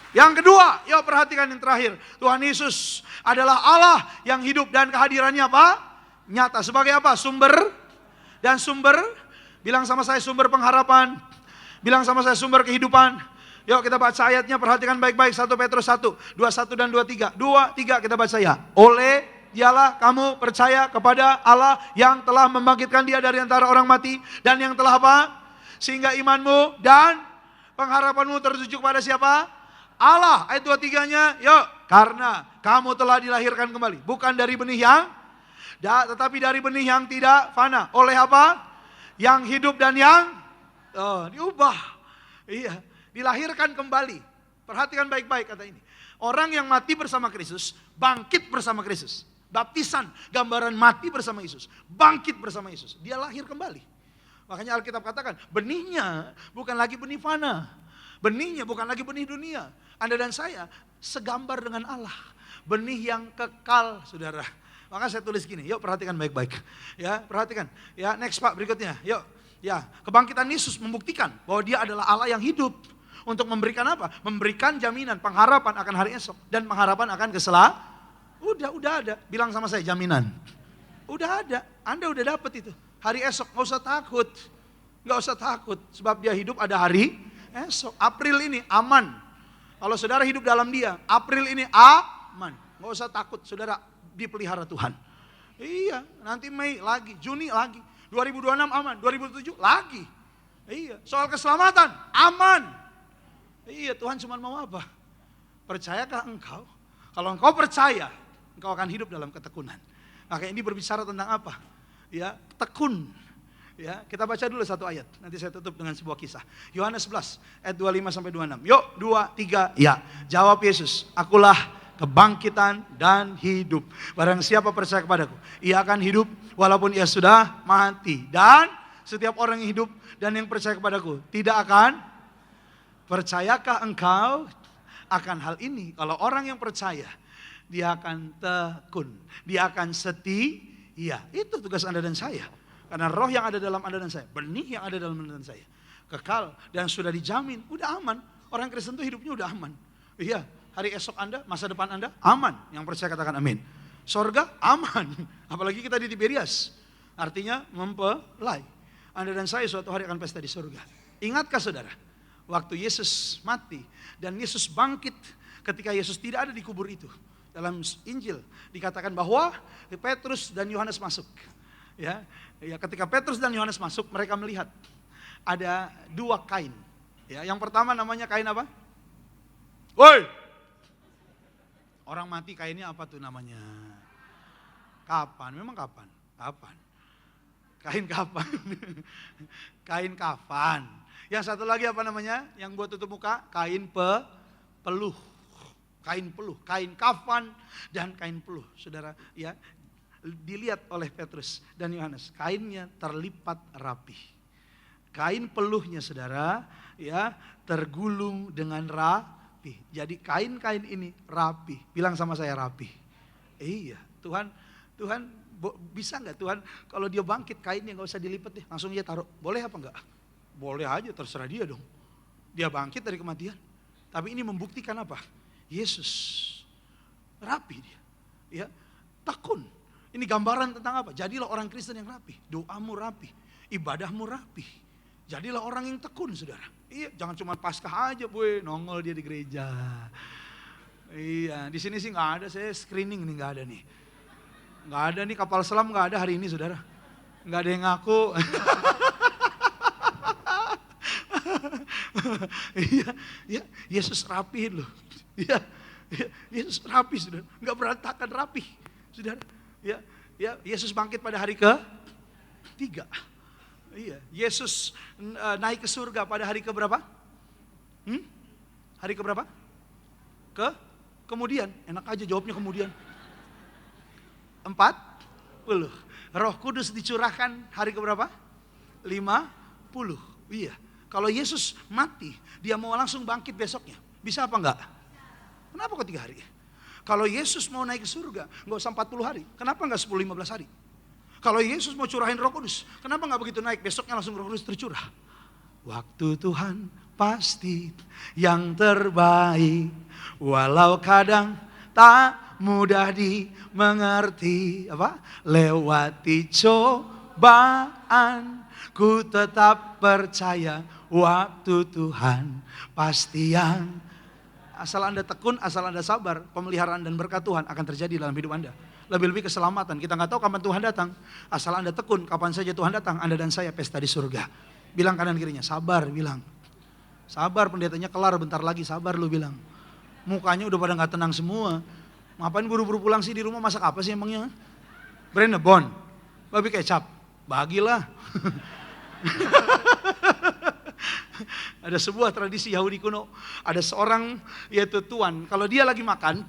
Yang kedua, yuk perhatikan yang terakhir. Tuhan Yesus adalah Allah yang hidup dan kehadirannya apa? Nyata. Sebagai apa? Sumber. Bilang sama saya sumber pengharapan. Bilang sama saya sumber kehidupan. Yuk kita baca ayatnya, perhatikan baik-baik. 1 Petrus 1, 21 dan 23. 2, 3 kita baca ya. Oleh dialah kamu percaya kepada Allah yang telah membangkitkan dia dari antara orang mati. Dan yang telah apa? Sehingga imanmu dan pengharapanmu tertuju kepada siapa? Allah. Ayat 23-nya, yuk. Karena kamu telah dilahirkan kembali. Bukan dari benih yang, tetapi dari benih yang tidak fana. Oleh apa? Yang hidup dan yang diubah. Iya, dilahirkan kembali. Perhatikan baik-baik kata ini. Orang yang mati bersama Kristus, bangkit bersama Kristus. Baptisan, gambaran mati bersama Yesus. Bangkit bersama Yesus. Dia lahir kembali. Makanya Alkitab katakan, benihnya bukan lagi benih fana. Benihnya bukan lagi benih dunia. Anda dan saya segambar dengan Allah. Benih yang kekal, saudara. Maka saya tulis gini, yuk perhatikan baik-baik. Ya, perhatikan. Ya, next Pak, berikutnya. Yuk. Ya, kebangkitan Yesus membuktikan bahwa dia adalah Allah yang hidup. Untuk memberikan apa? Memberikan jaminan, pengharapan akan hari esok. Dan pengharapan akan udah ada. Bilang sama saya, jaminan. Udah ada, Anda udah dapet itu. Hari esok, gak usah takut. Gak usah takut, sebab dia hidup ada hari esok. April ini aman. Kalau saudara hidup dalam dia, April ini aman. Gak usah takut, saudara dipelihara Tuhan. Iya, nanti Mei lagi, Juni lagi. 2026 aman, 2007 lagi. Iya, soal keselamatan aman. Iya, Tuhan cuma mau apa? Percayakah engkau? Kalau engkau percaya, engkau akan hidup dalam ketekunan. Maka ini berbicara tentang apa? Ya, tekun. Ya, kita baca dulu satu ayat. Nanti saya tutup dengan sebuah kisah. Yohanes 11 ayat 25 sampai 26. Yuk, 2, 3, ya. Jawab Yesus, akulah kebangkitan dan hidup. Barang siapa percaya kepadaku, ia akan hidup walaupun ia sudah mati. Dan setiap orang yang hidup dan yang percaya kepadaku tidak akan. Percayakah engkau akan hal ini? Kalau orang yang percaya, dia akan tekun, dia akan setia, Iya, itu tugas Anda dan saya. Karena roh yang ada dalam Anda dan saya, benih yang ada dalam Anda dan saya, kekal dan sudah dijamin, udah aman. Orang Kristen itu hidupnya udah aman. Iya, hari esok Anda, masa depan Anda aman. Yang percaya katakan amin. Sorga aman, apalagi kita di Tiberias. Artinya mempelai. Anda dan saya suatu hari akan pesta di surga. Ingatkah saudara, waktu Yesus mati dan Yesus bangkit, ketika Yesus tidak ada di kubur itu, dalam Injil dikatakan bahwa Petrus dan Yohanes masuk. Ya, ketika Petrus dan Yohanes masuk, mereka melihat ada 2 kain. Ya, yang pertama namanya kain apa? Woi, orang mati kainnya apa tuh namanya? Kapan? Memang kapan? Kapan? Kain kapan? Kain kafan. Yang satu lagi apa namanya? Yang buat tutup muka? Kain peluh. Kain peluh, kain kafan dan kain peluh. Saudara, ya, dilihat oleh Petrus dan Yohanes, kainnya terlipat rapi. Kain peluhnya saudara, ya, tergulung dengan rapi. Jadi kain-kain ini rapi. Bilang sama saya rapi. Iya, Tuhan bisa nggak Tuhan kalau dia bangkit kainnya nggak usah dilipat deh, langsung dia taruh. Boleh apa enggak? Boleh aja, terserah dia dong. Dia bangkit dari kematian. Tapi ini membuktikan apa? Yesus rapi dia, ya, tekun. Ini gambaran tentang apa? Jadilah orang Kristen yang rapi, doamu rapi, ibadahmu rapi. Jadilah orang yang tekun, saudara. Iya, jangan cuma Paskah aja, boy, nongol dia di gereja. Iya, di sini sih nggak ada, saya screening nih nggak ada nih, nggak ada nih kapal selam nggak ada hari ini, saudara. Nggak ada yang ngaku. Iya, Yesus rapi loh. Iya, Yesus rapi, saudara. Nggak berantakan, rapi, saudara. Ya, Yesus bangkit pada hari ke-3. Iya, Yesus naik ke surga pada hari ke-berapa? Hari ke-berapa? Kemudian, enak aja jawabnya kemudian. 40. Roh Kudus dicurahkan hari ke-berapa? 50. Iya. Kalau Yesus mati, dia mau langsung bangkit besoknya. Bisa apa enggak? Kenapa kok 3 hari? Kalau Yesus mau naik ke surga, enggak usah 40 hari. Kenapa enggak 10-15 hari? Kalau Yesus mau curahin Roh Kudus, kenapa enggak begitu naik, besoknya langsung Roh Kudus tercurah? Waktu Tuhan pasti yang terbaik, walau kadang tak mudah dimengerti. Apa? Lewati cobaan, ku tetap percaya waktu Tuhan pasti yang. Asal Anda tekun, asal Anda sabar, pemeliharaan dan berkat Tuhan akan terjadi dalam hidup Anda. Lebih-lebih keselamatan, kita nggak tahu kapan Tuhan datang. Asal Anda tekun, kapan saja Tuhan datang, Anda dan saya pesta di surga. Bilang kanan kirinya, sabar, bilang. Sabar, pendetanya kelar bentar lagi, sabar lu bilang. Mukanya udah pada nggak tenang semua. Ngapain buru-buru pulang sih, di rumah masak apa sih emangnya? Brenebon, babi kecap, bagilah. Ada sebuah tradisi Yahudi kuno, ada seorang yaitu tuan, kalau dia lagi makan,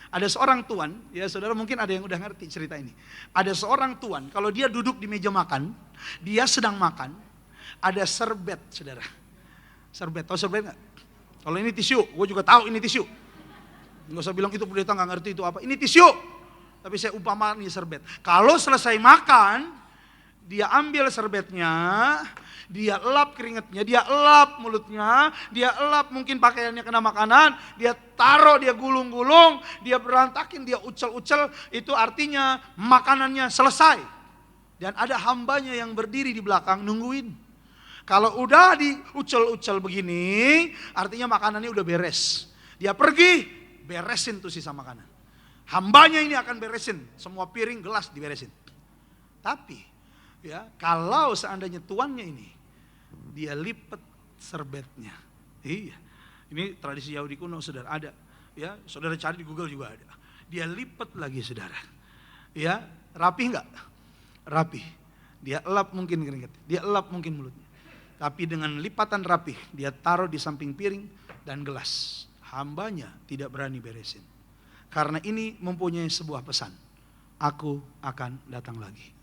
ada seorang tuan, ya saudara mungkin ada yang udah ngerti cerita ini. Ada seorang tuan, kalau dia duduk di meja makan, dia sedang makan, ada serbet, saudara. Serbet, tahu serbet nggak? Kalau ini tisu, gue juga tahu ini tisu. Nggak usah bilang itu pendeta nggak ngerti itu apa. Ini tisu, tapi saya umpama ini serbet. Kalau selesai makan, dia ambil serbetnya, dia elap keringatnya, dia elap mulutnya, dia elap mungkin pakaiannya kena makanan, dia taruh, dia gulung-gulung, dia berantakin, dia ucel-ucel, itu artinya makanannya selesai. Dan ada hambanya yang berdiri di belakang nungguin. Kalau udah diucel-ucel begini, artinya makanannya udah beres. Dia pergi, beresin tuh sisa makanan. Hambanya ini akan beresin, semua piring, gelas diberesin. Tapi, ya, kalau seandainya tuannya ini, dia lipat serbetnya. Iya, ini tradisi Yahudi kuno, saudara, ada. Ya, saudara cari di Google juga ada. Dia lipat lagi, saudara. Ya, rapi enggak? Rapi. Dia elap mungkin keringat, dia elap mungkin mulutnya. Tapi dengan lipatan rapi, dia taruh di samping piring dan gelas. Hambanya tidak berani beresin. Karena ini mempunyai sebuah pesan. Aku akan datang lagi.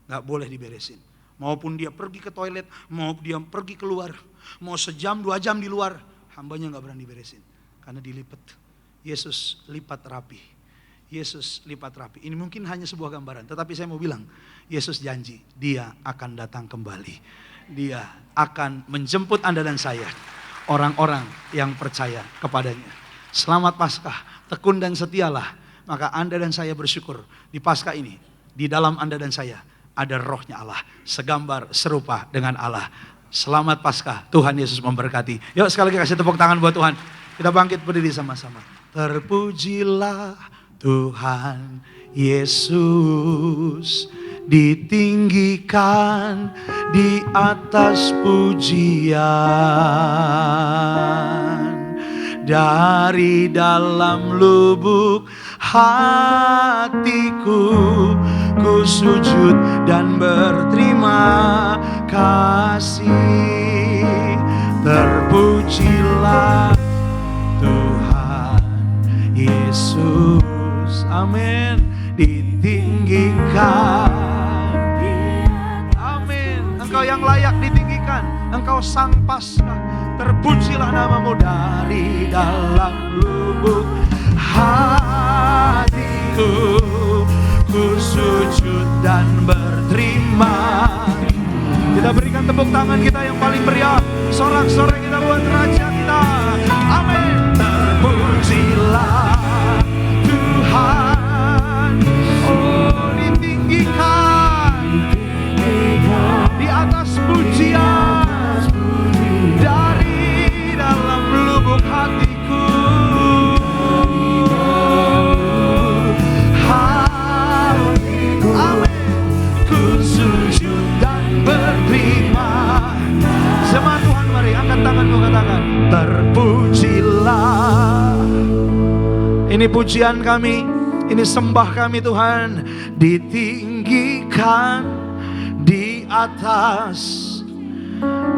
Gak boleh diberesin. Maupun dia pergi ke toilet, mau dia pergi keluar, mau sejam 2 jam di luar, hambanya gak berani beresin. Karena dilipat. Yesus lipat rapi. Yesus lipat rapi. Ini mungkin hanya sebuah gambaran, tetapi saya mau bilang, Yesus janji, dia akan datang kembali. Dia akan menjemput Anda dan saya, orang-orang yang percaya kepadanya. Selamat Paskah, tekun dan setialah. Maka Anda dan saya bersyukur di Paskah ini, di dalam Anda dan saya ada rohnya Allah, segambar serupa dengan Allah. Selamat Paskah, Tuhan Yesus memberkati. Yuk sekali lagi kasih tepuk tangan buat Tuhan. Kita bangkit berdiri sama-sama. Terpujilah Tuhan Yesus, ditinggikan di atas pujian. Dari dalam lubuk hatiku, ku sujud dan berterima kasih. Terpujilah Tuhan Yesus, amin, ditinggikan. Amin, Engkau yang layak ditinggikan, Engkau Sang Paskah. Terpujilah namamu dari dalam lubuk hatiku, ku sujud dan berterima. Kita berikan tepuk tangan kita yang paling meriah, sorak-sorai kita buat Raja kita. Amin. Terpujilah Tuhan, oh ditinggikan di atas pujian. Dari dalam lubuk hatiku, amin, ku sujud dan berterima. Jemaat Tuhan, mari angkat tanganmu, katakan terpujilah. Ini pujian kami, ini sembah kami Tuhan, ditinggikan di atas.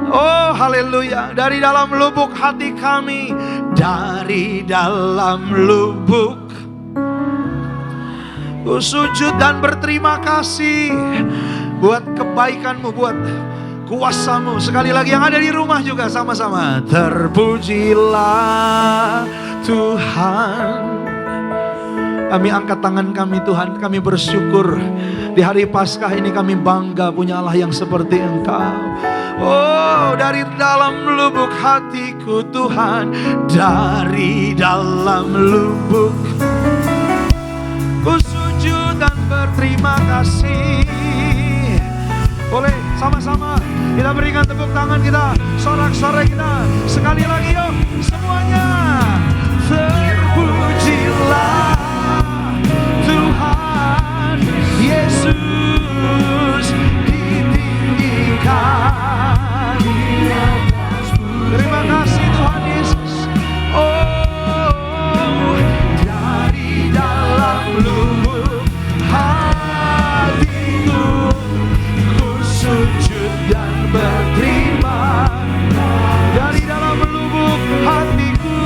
Oh haleluya, dari dalam lubuk hati kami, dari dalam lubuk, ku sujud dan berterima kasih buat kebaikanmu, buat kuasamu. Sekali lagi yang ada di rumah juga sama-sama, terpujilah Tuhan. Kami angkat tangan kami Tuhan, kami bersyukur di hari Paskah ini kami bangga punya Allah yang seperti Engkau. Oh dari dalam lubuk hatiku Tuhan, dari dalam lubuk, ku sujud dan berterima kasih. Boleh sama-sama kita berikan tepuk tangan kita, sorak-sorai kita. Sekali lagi yuk semuanya. Terpujilah Tuhan Yesus, ditinggikan. Terima kasih Tuhan Yesus. Oh dari dalam lubuk hatiku, ku sujud dan berterima. Dari dalam lubuk hatiku,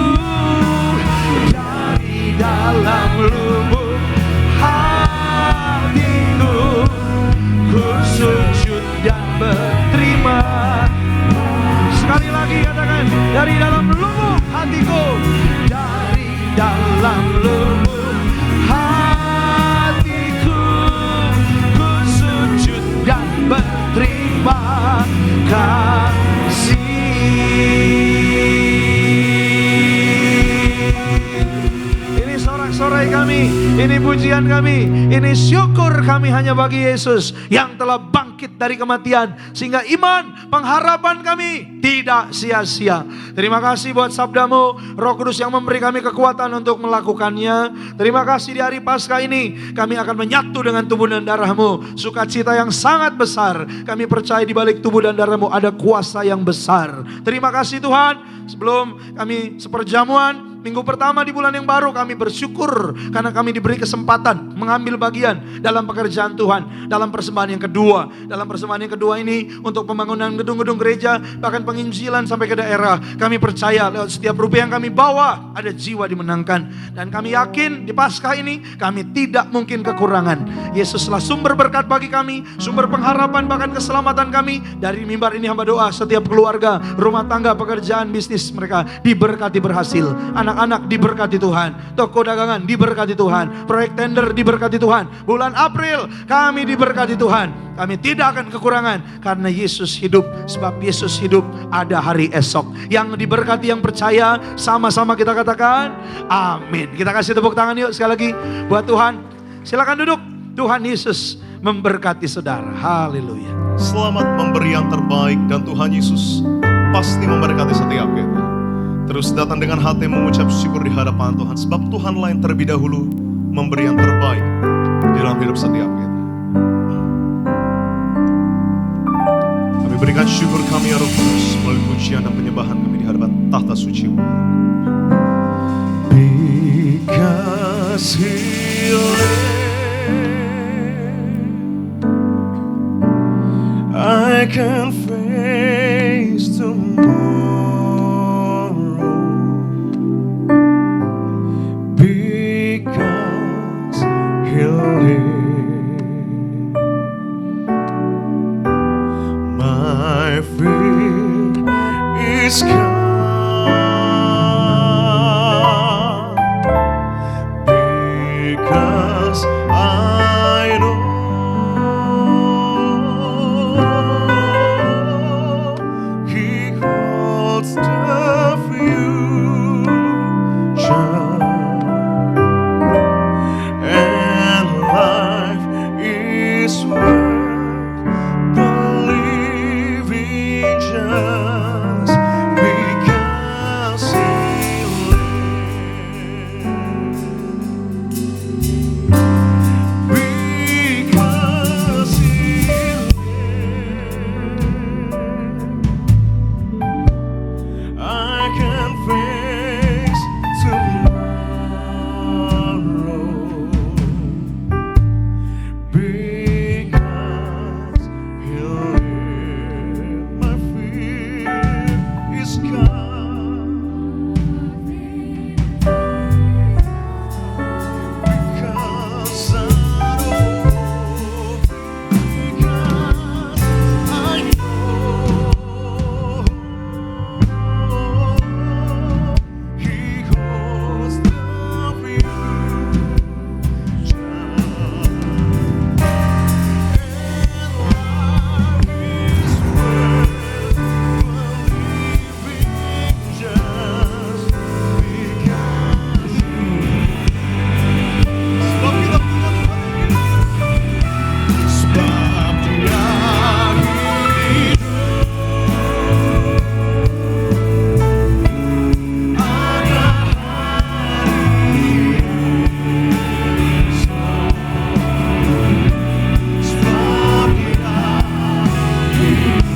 dari dalam lubuk hatiku, ku sujud dan berterima. Sekali lagi katakan, dari dalam lubuk hatiku, dari dalam lubuk hatiku, ku sujud dan berterima kasih. Ini sorak-sorai kami, ini pujian kami, ini syukur kami hanya bagi Yesus yang telah bangkit dari kematian, sehingga iman, pengharapan kami tidak sia-sia. Terima kasih buat sabdamu, Roh Kudus yang memberi kami kekuatan untuk melakukannya. Terima kasih di hari Paskah ini kami akan menyatu dengan tubuh dan darahmu, sukacita yang sangat besar. Kami percaya di balik tubuh dan darahmu ada kuasa yang besar. Terima kasih Tuhan. Sebelum kami seperjamuan minggu pertama di bulan yang baru, kami bersyukur karena kami diberi kesempatan mengambil bagian dalam pekerjaan Tuhan. Dalam persembahan yang kedua, ini untuk pembangunan gedung-gedung gereja, bahkan penginjilan sampai ke daerah. Kami percaya lewat setiap rupiah yang kami bawa ada jiwa dimenangkan. Dan kami yakin di Paskah ini kami tidak mungkin kekurangan. Yesuslah sumber berkat bagi kami, sumber pengharapan bahkan keselamatan kami. Dari mimbar ini hamba doa setiap keluarga, rumah tangga, pekerjaan, bisnis mereka diberkati berhasil. Anak Anak-anak diberkati Tuhan, toko dagangan diberkati Tuhan, proyek tender diberkati Tuhan. Bulan April kami diberkati Tuhan. Kami tidak akan kekurangan karena Yesus hidup. Sebab Yesus hidup, ada hari esok. Yang diberkati, yang percaya, sama-sama kita katakan amin. Kita kasih tepuk tangan yuk sekali lagi buat Tuhan. Silakan duduk. Tuhan Yesus memberkati saudara. Haleluya. Selamat memberi yang terbaik dan Tuhan Yesus pasti memberkati setiap kita. Terus datang dengan hati mengucap syukur di hadapan Tuhan. Sebab Tuhan lain terlebih dahulu memberi yang terbaik di dalam hidup setiap kita. Kami berikan syukur kami ya Roh Kudus melalui pujian dan penyembahan kami di hadapan tahta suci-Mu. Because He lives, I can face tomorrow. Because He lives, my fear is gone. Because I know He holds the future, and life is worth the living just because He lives. Because He lives, I can face tomorrow. Because He lives, my fear is gone. Because I know, because I know He holds the future, and life is worth believing just because He sebab kita punya Tuhan yang hidup. Sebab Dia hidup, ada hari esok. Sebab Dia hidup, ku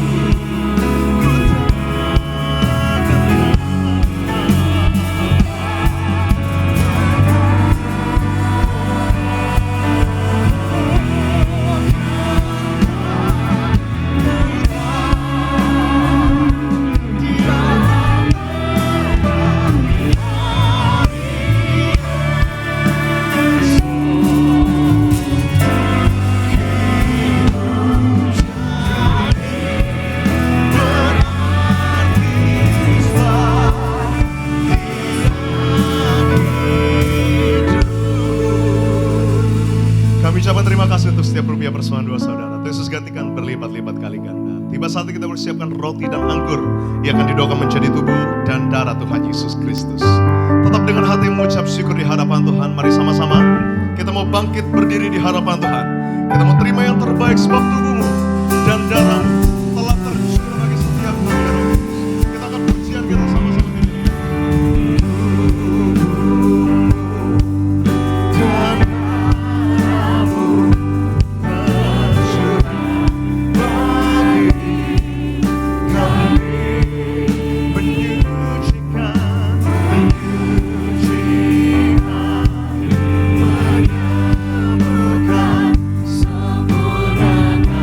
Kami ucapkan terima kasih untuk setiap rupiah persembahan dua saudara. Tuhan Yesus gantikan berlipat-lipat kali ganda. Tiba saatnya kita bersiapkan roti dan anggur yang akan didoakan menjadi tubuh dan darah Tuhan Yesus Kristus. Tetap dengan hati mengucap syukur di hadapan Tuhan. Mari sama-sama kita mau bangkit berdiri di hadapan Tuhan. Kita mau terima yang terbaik sebab tubuhmu dan darahmu telah tercurah bagi setiap kami ya Roh Kudus. Kita akan pujian kita sama-sama. Sempurnakan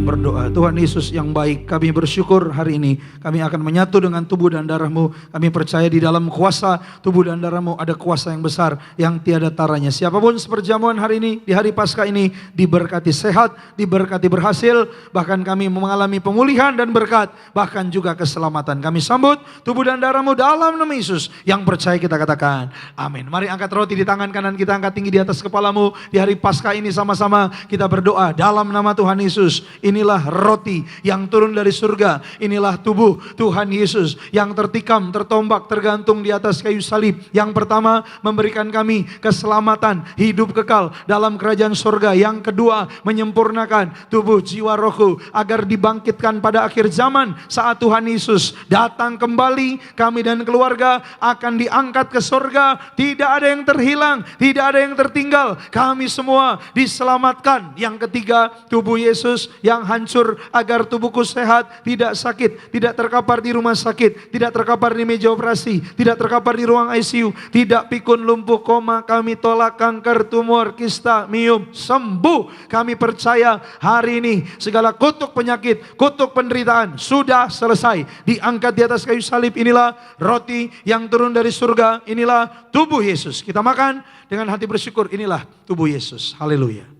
berdoa. Tuhan Yesus yang baik, kami bersyukur hari ini kami akan menyatu dengan tubuh dan darah-Mu. Kami percaya di dalam kuasa tubuh dan darah-Mu ada kuasa yang besar yang tiada taranya. Siapapun seperjamuan hari ini, di hari Paskah ini, diberkati sehat, diberkati berhasil, bahkan kami mengalami pemulihan dan berkat, bahkan juga keselamatan. Kami sambut tubuh dan darah-Mu dalam nama Yesus. Yang percaya kita katakan amin. Mari angkat roti di tangan kanan kita, angkat tinggi di atas kepalamu. Di hari Paskah ini sama-sama kita berdoa dalam nama Tuhan Yesus. Inilah roti yang turun dari surga. Inilah tubuh Tuhan Yesus yang tertikam, tertombak, tergantung di atas kayu salib. Yang pertama, memberikan kami keselamatan, hidup kekal dalam kerajaan surga. Yang kedua, menyempurnakan tubuh, jiwa, rohku agar dibangkitkan pada akhir zaman saat Tuhan Yesus datang kembali. Kami dan keluarga akan diangkat ke surga. Tidak ada yang terhilang, tidak ada yang tertinggal. Kami semua diselamatkan. Yang ketiga, tubuh Yesus yang hancur agar tubuhku sehat, tidak sakit, tidak terkapar di rumah sakit, tidak terkapar di meja operasi, tidak terkapar di ruang ICU, tidak pikun, lumpuh, koma. Kami tolak kanker, tumor, kista, miom, sembuh. Kami percaya hari ini segala kutuk penyakit, kutuk penderitaan sudah selesai. Diangkat di atas kayu salib. Inilah roti yang turun dari surga. Inilah tubuh Yesus. Kita makan dengan hati bersyukur. Inilah tubuh Yesus. Haleluya.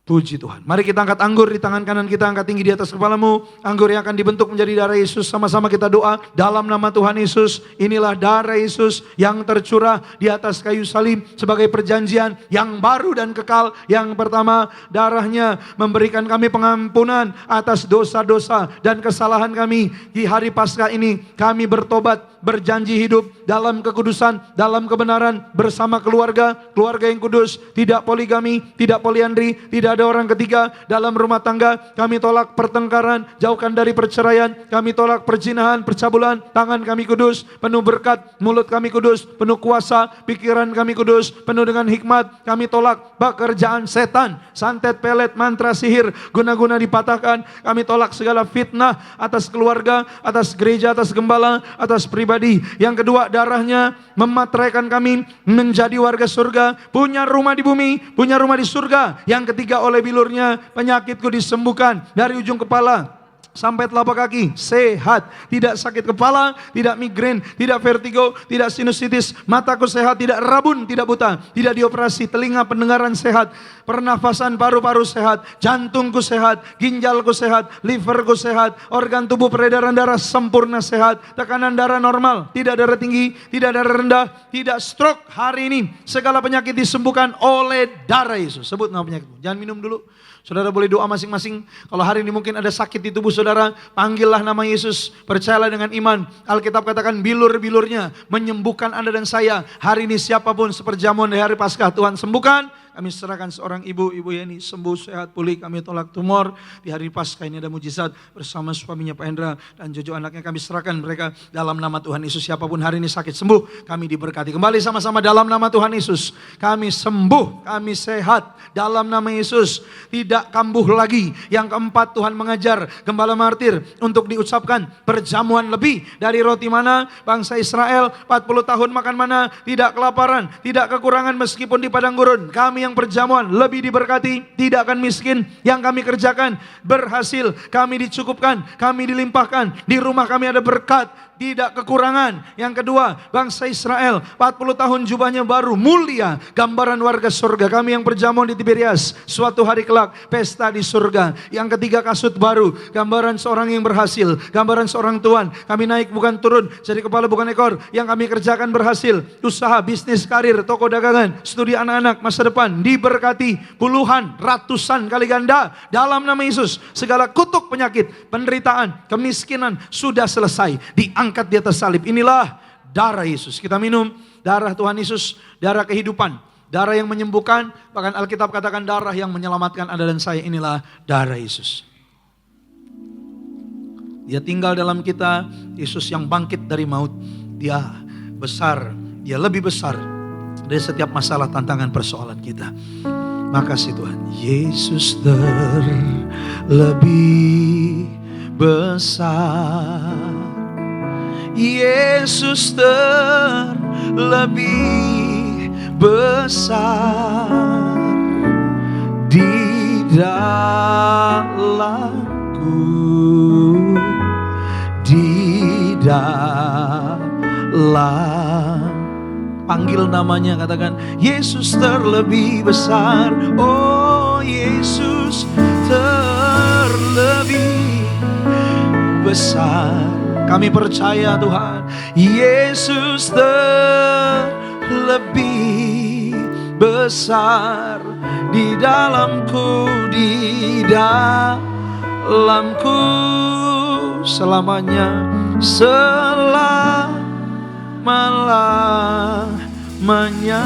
Puji Tuhan. Mari kita angkat anggur di tangan kanan kita, angkat tinggi di atas kepalamu. Anggur yang akan dibentuk menjadi darah Yesus. Sama-sama kita doa dalam nama Tuhan Yesus. Inilah darah Yesus yang tercurah di atas kayu salib sebagai perjanjian yang baru dan kekal. Yang pertama, darahnya memberikan kami pengampunan atas dosa-dosa dan kesalahan kami. Di hari Paskah ini kami bertobat, berjanji hidup dalam kekudusan, dalam kebenaran bersama keluarga yang kudus, tidak poligami, tidak poliandri, tidak ada orang ketiga dalam rumah tangga. Kami tolak pertengkaran, jauhkan dari perceraian. Kami tolak perzinahan, percabulan. Tangan kami kudus, penuh berkat. Mulut kami kudus, penuh kuasa. Pikiran kami kudus, penuh dengan hikmat. Kami tolak pekerjaan setan, santet, pelet, mantra, sihir, guna-guna dipatahkan. Kami tolak segala fitnah atas keluarga, atas gereja, atas gembala, atas pribadi. Yang kedua, darahnya memateraikan kami menjadi warga surga, punya rumah di bumi, punya rumah di surga. Yang ketiga, oleh bilurnya penyakitku disembuhkan dari ujung kepala sampai telapak kaki, sehat, tidak sakit kepala, tidak migrain, tidak vertigo, tidak sinusitis, mataku sehat, tidak rabun, tidak buta, tidak dioperasi, telinga pendengaran sehat, pernafasan paru-paru sehat, jantungku sehat, ginjalku sehat, liverku sehat, organ tubuh peredaran darah sempurna sehat, tekanan darah normal, tidak darah tinggi, tidak darah rendah, tidak stroke. Hari ini segala penyakit disembuhkan oleh darah Yesus. Sebut nama penyakitmu, jangan minum dulu. Saudara boleh doa masing-masing. Kalau hari ini mungkin ada sakit di tubuh saudara, panggillah nama Yesus. Percayalah dengan iman. Alkitab katakan bilur-bilurnya menyembuhkan Anda dan saya. Hari ini siapapun seperjamuan di hari Paskah, Tuhan sembuhkan. Kami serahkan seorang ibu Yeni sembuh, sehat, pulih. Kami tolak tumor. Di hari Paskah ini ada mujizat bersama suaminya Pak Hendra dan Jojo anaknya. Kami serahkan mereka dalam nama Tuhan Yesus. Siapapun hari ini sakit sembuh, kami diberkati. Kembali sama-sama dalam nama Tuhan Yesus. Kami sembuh, kami sehat dalam nama Yesus. Tidak kambuh lagi. Yang keempat, Tuhan mengajar gembala martir untuk diucapkan perjamuan lebih dari roti mana. Bangsa Israel 40 tahun makan mana, tidak kelaparan, tidak kekurangan meskipun di padang gurun. Kami yang perjamuan lebih diberkati, tidak akan miskin. Yang kami kerjakan berhasil, kami dicukupkan, kami dilimpahkan. Di rumah kami ada berkat, tidak kekurangan. Yang kedua, bangsa Israel 40 tahun jubahnya baru, mulia, gambaran warga surga. Kami yang perjamuan di Tiberias, suatu hari kelak pesta di surga. Yang ketiga, kasut baru, gambaran seorang yang berhasil, gambaran seorang tuan. Kami naik bukan turun, jadi kepala bukan ekor. Yang kami kerjakan berhasil, usaha, bisnis, karir, toko dagangan, studi anak-anak, masa depan diberkati puluhan, ratusan kali ganda dalam nama Yesus. Segala kutuk penyakit, penderitaan, kemiskinan sudah selesai, diangkat di atas salib. Inilah darah Yesus. Kita minum darah Tuhan Yesus, darah kehidupan, darah yang menyembuhkan. Bahkan Alkitab katakan darah yang menyelamatkan Anda dan saya. Inilah darah Yesus. Dia tinggal dalam kita, Yesus yang bangkit dari maut. Dia besar, dia lebih besar dari setiap masalah, tantangan, persoalan kita. Makasih Tuhan. Yesus terlebih besar, Yesus terlebih besar di dalamku, di dalam. Panggil namanya, katakan Yesus terlebih besar. Oh Yesus terlebih besar. Kami percaya Tuhan, Yesus terlebih besar di dalamku, di dalamku selamanya, selama-lamanya.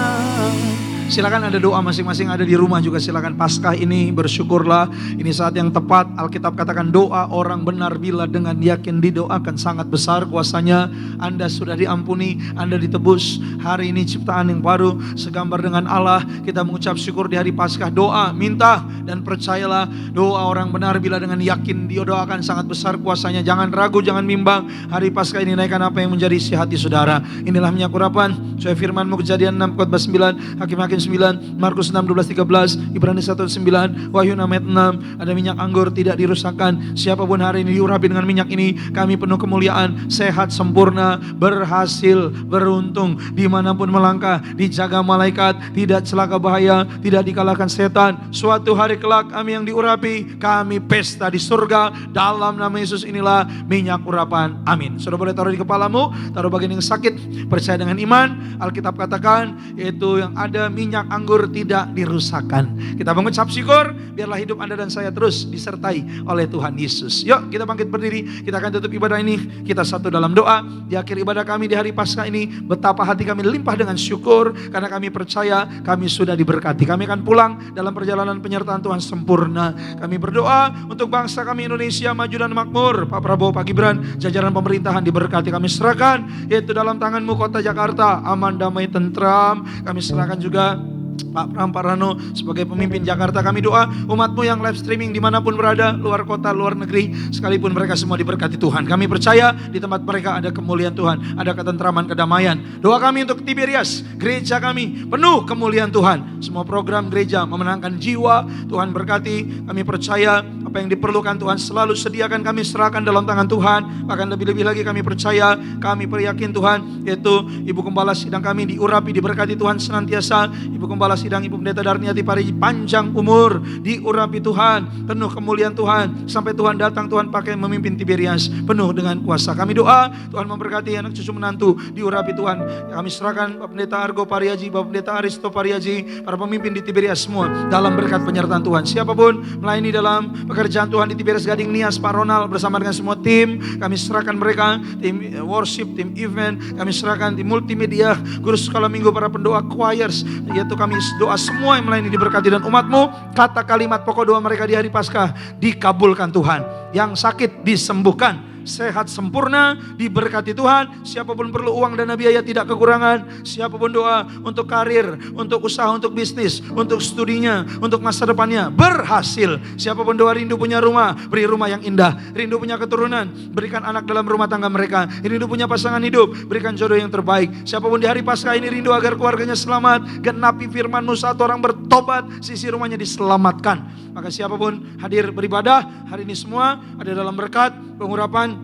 Silakan ada doa masing-masing ada di rumah juga, silakan. Paskah ini bersyukurlah, ini saat yang tepat. Alkitab katakan doa orang benar bila dengan yakin didoakan sangat besar kuasanya. Anda sudah diampuni, Anda ditebus. Hari ini ciptaan yang baru, segambar dengan Allah. Kita mengucap syukur di hari Paskah. Doa, minta dan percayalah, doa orang benar bila dengan yakin didoakan sangat besar kuasanya. Jangan ragu, jangan bimbang. Hari Paskah ini naikkan apa yang menjadi isi hati saudara. Inilah minyak urapan sesuai firman-Mu, Kejadian 6 khotbah 9, Hakim-Hakim 9, Markus 6 12 13, Ibrani 1 9, Wahyu 6 ayat 6. Ada minyak anggur tidak dirusakkan. Siapapun hari ini diurapi dengan minyak ini, kami penuh kemuliaan, sehat, sempurna, berhasil, beruntung, dimanapun melangkah, dijaga malaikat, tidak celaka bahaya, tidak dikalahkan setan. Suatu hari kelak kami yang diurapi, kami pesta di surga. Dalam nama Yesus inilah minyak urapan. Amin. Sudah boleh taruh di kepalamu, taruh bagian yang sakit, percaya dengan iman. Alkitab katakan itu yang ada minyak anggur tidak dirusakkan. Kita mengucap syukur, biarlah hidup Anda dan saya terus disertai oleh Tuhan Yesus. Yuk kita bangkit berdiri, kita akan tutup ibadah ini. Kita satu dalam doa. Di akhir ibadah kami di hari Paskah ini, betapa hati kami limpah dengan syukur, karena kami percaya kami sudah diberkati. Kami akan pulang dalam perjalanan penyertaan Tuhan sempurna. Kami berdoa untuk bangsa kami Indonesia maju dan makmur. Pak Prabowo, Pak Gibran, jajaran pemerintahan diberkati. Kami serahkan yaitu dalam tangan-Mu kota Jakarta, aman, damai, tentram. Kami serahkan juga Pak Pram Parano sebagai pemimpin Jakarta. Kami doa umat-Mu yang live streaming dimanapun berada, luar kota, luar negeri, sekalipun mereka semua diberkati Tuhan. Kami percaya di tempat mereka ada kemuliaan Tuhan, ada ketentraman, kedamaian. Doa kami untuk Tiberias, gereja kami penuh kemuliaan Tuhan. Semua program gereja memenangkan jiwa, Tuhan berkati. Kami percaya apa yang diperlukan Tuhan selalu sediakan, kami serahkan dalam tangan Tuhan. Bahkan lebih-lebih lagi kami percaya, kami yakin Tuhan, yaitu Ibu Gembala Sidang kami diurapi, diberkati Tuhan senantiasa. Ibu Gembala Sidang, Ibu Pendeta Darniati Pariji, panjang umur, diurapi Tuhan, penuh kemuliaan Tuhan, sampai Tuhan datang. Tuhan pakai memimpin Tiberias penuh dengan kuasa. Kami doa Tuhan memberkati anak cucu menantu, diurapi Tuhan. Kami serahkan Bapak Pendeta Argo Pariaji, Bapak Pendeta Aristo Pariaji, para pemimpin di Tiberias semua dalam berkat penyertaan Tuhan. Siapapun melayani dalam pekerjaan Tuhan di Tiberias Gading Nias, Pak Ronald bersama dengan semua tim, kami serahkan mereka, tim worship, tim event, kami serahkan tim multimedia, guru sekolah minggu, para pendoa, choirs, yaitu kami doa semua yang melayani diberkati. Dan umat-Mu, kata kalimat pokok doa mereka di hari Paskah dikabulkan Tuhan. Yang sakit disembuhkan, sehat sempurna, diberkati Tuhan. Siapapun perlu uang dana biaya tidak kekurangan. Siapapun doa untuk karir, untuk usaha, untuk bisnis, untuk studinya, untuk masa depannya berhasil. Siapapun doa rindu punya rumah, beri rumah yang indah. Rindu punya keturunan, berikan anak dalam rumah tangga mereka. Rindu punya pasangan hidup, berikan jodoh yang terbaik. Siapapun di hari Paskah ini rindu agar keluarganya selamat, genapi firman-Mu, saat orang bertobat sisi rumahnya diselamatkan. Maka siapapun hadir beribadah hari ini semua ada dalam berkat pengurapan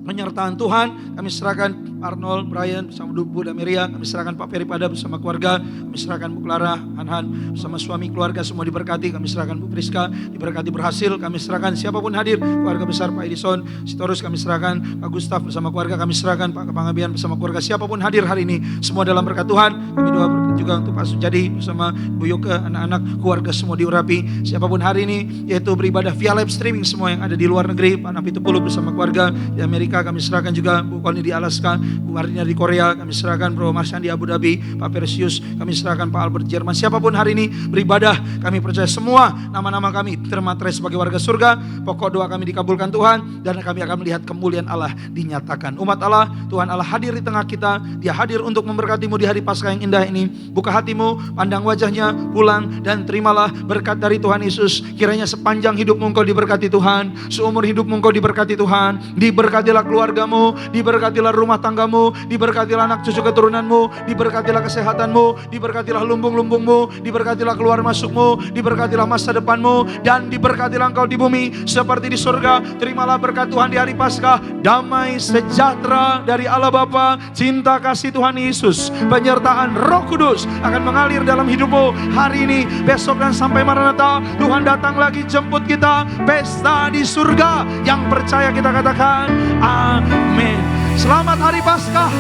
penyertaan Tuhan. Kami serahkan Arnold, Brian bersama Bu Dameria, kami serahkan Pak Peri Pada bersama keluarga, kami serahkan Bu Clara, Han bersama suami keluarga semua diberkati. Kami serahkan Bu Priska diberkati berhasil. Kami serahkan siapapun hadir, keluarga besar Pak Edison Sitorus, kami serahkan Pak Gustaf bersama keluarga, kami serahkan Pak Kepangabian bersama keluarga. Siapapun hadir hari ini semua dalam berkat Tuhan. Kami doa berkat juga untuk Pak Sujadi bersama Bu Yoke, anak-anak keluarga semua diurapi. Siapapun hari ini yaitu beribadah via live streaming semua yang ada di luar negeri, Pak Napitupulu bersama keluarga di Amerika, kami serahkan juga Bu Koni di Alaska, Bu Marina di Korea, kami serahkan Bro Marsian di Abu Dhabi, Pak Persius, kami serahkan Pak Albert Jerman. Siapapun hari ini beribadah, kami percaya semua nama-nama kami termaterai sebagai warga surga. Pokok doa kami dikabulkan Tuhan, dan kami akan melihat kemuliaan Allah dinyatakan. Umat Allah, Tuhan Allah hadir di tengah kita. Dia hadir untuk memberkatimu di hari Paskah yang indah ini. Buka hatimu, pandang wajahnya, pulang dan terimalah berkat dari Tuhan Yesus. Kiranya sepanjang hidupmu engkau diberkati Tuhan, seumur hidupmu engkau diberkati Tuhan. Diberkatilah keluargamu, diberkatilah rumah tangga tanggamu, diberkatilah anak cucu keturunanmu, diberkatilah kesehatanmu, diberkatilah lumbung-lumbungmu, diberkatilah keluar masukmu, diberkatilah masa depanmu, dan diberkatilah engkau di bumi seperti di surga. Terimalah berkat Tuhan di hari Paskah, damai sejahtera dari Allah Bapa, cinta kasih Tuhan Yesus, penyertaan Roh Kudus akan mengalir dalam hidupmu hari ini, besok, dan sampai Maranatha. Tuhan datang lagi jemput kita, pesta di surga. Yang percaya kita katakan amin. Selamat hari Paskah,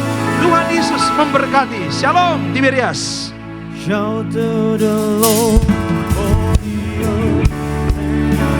Tuhan Yesus memberkati. Shalom Tiberias. Shout to the Lord, for the earth and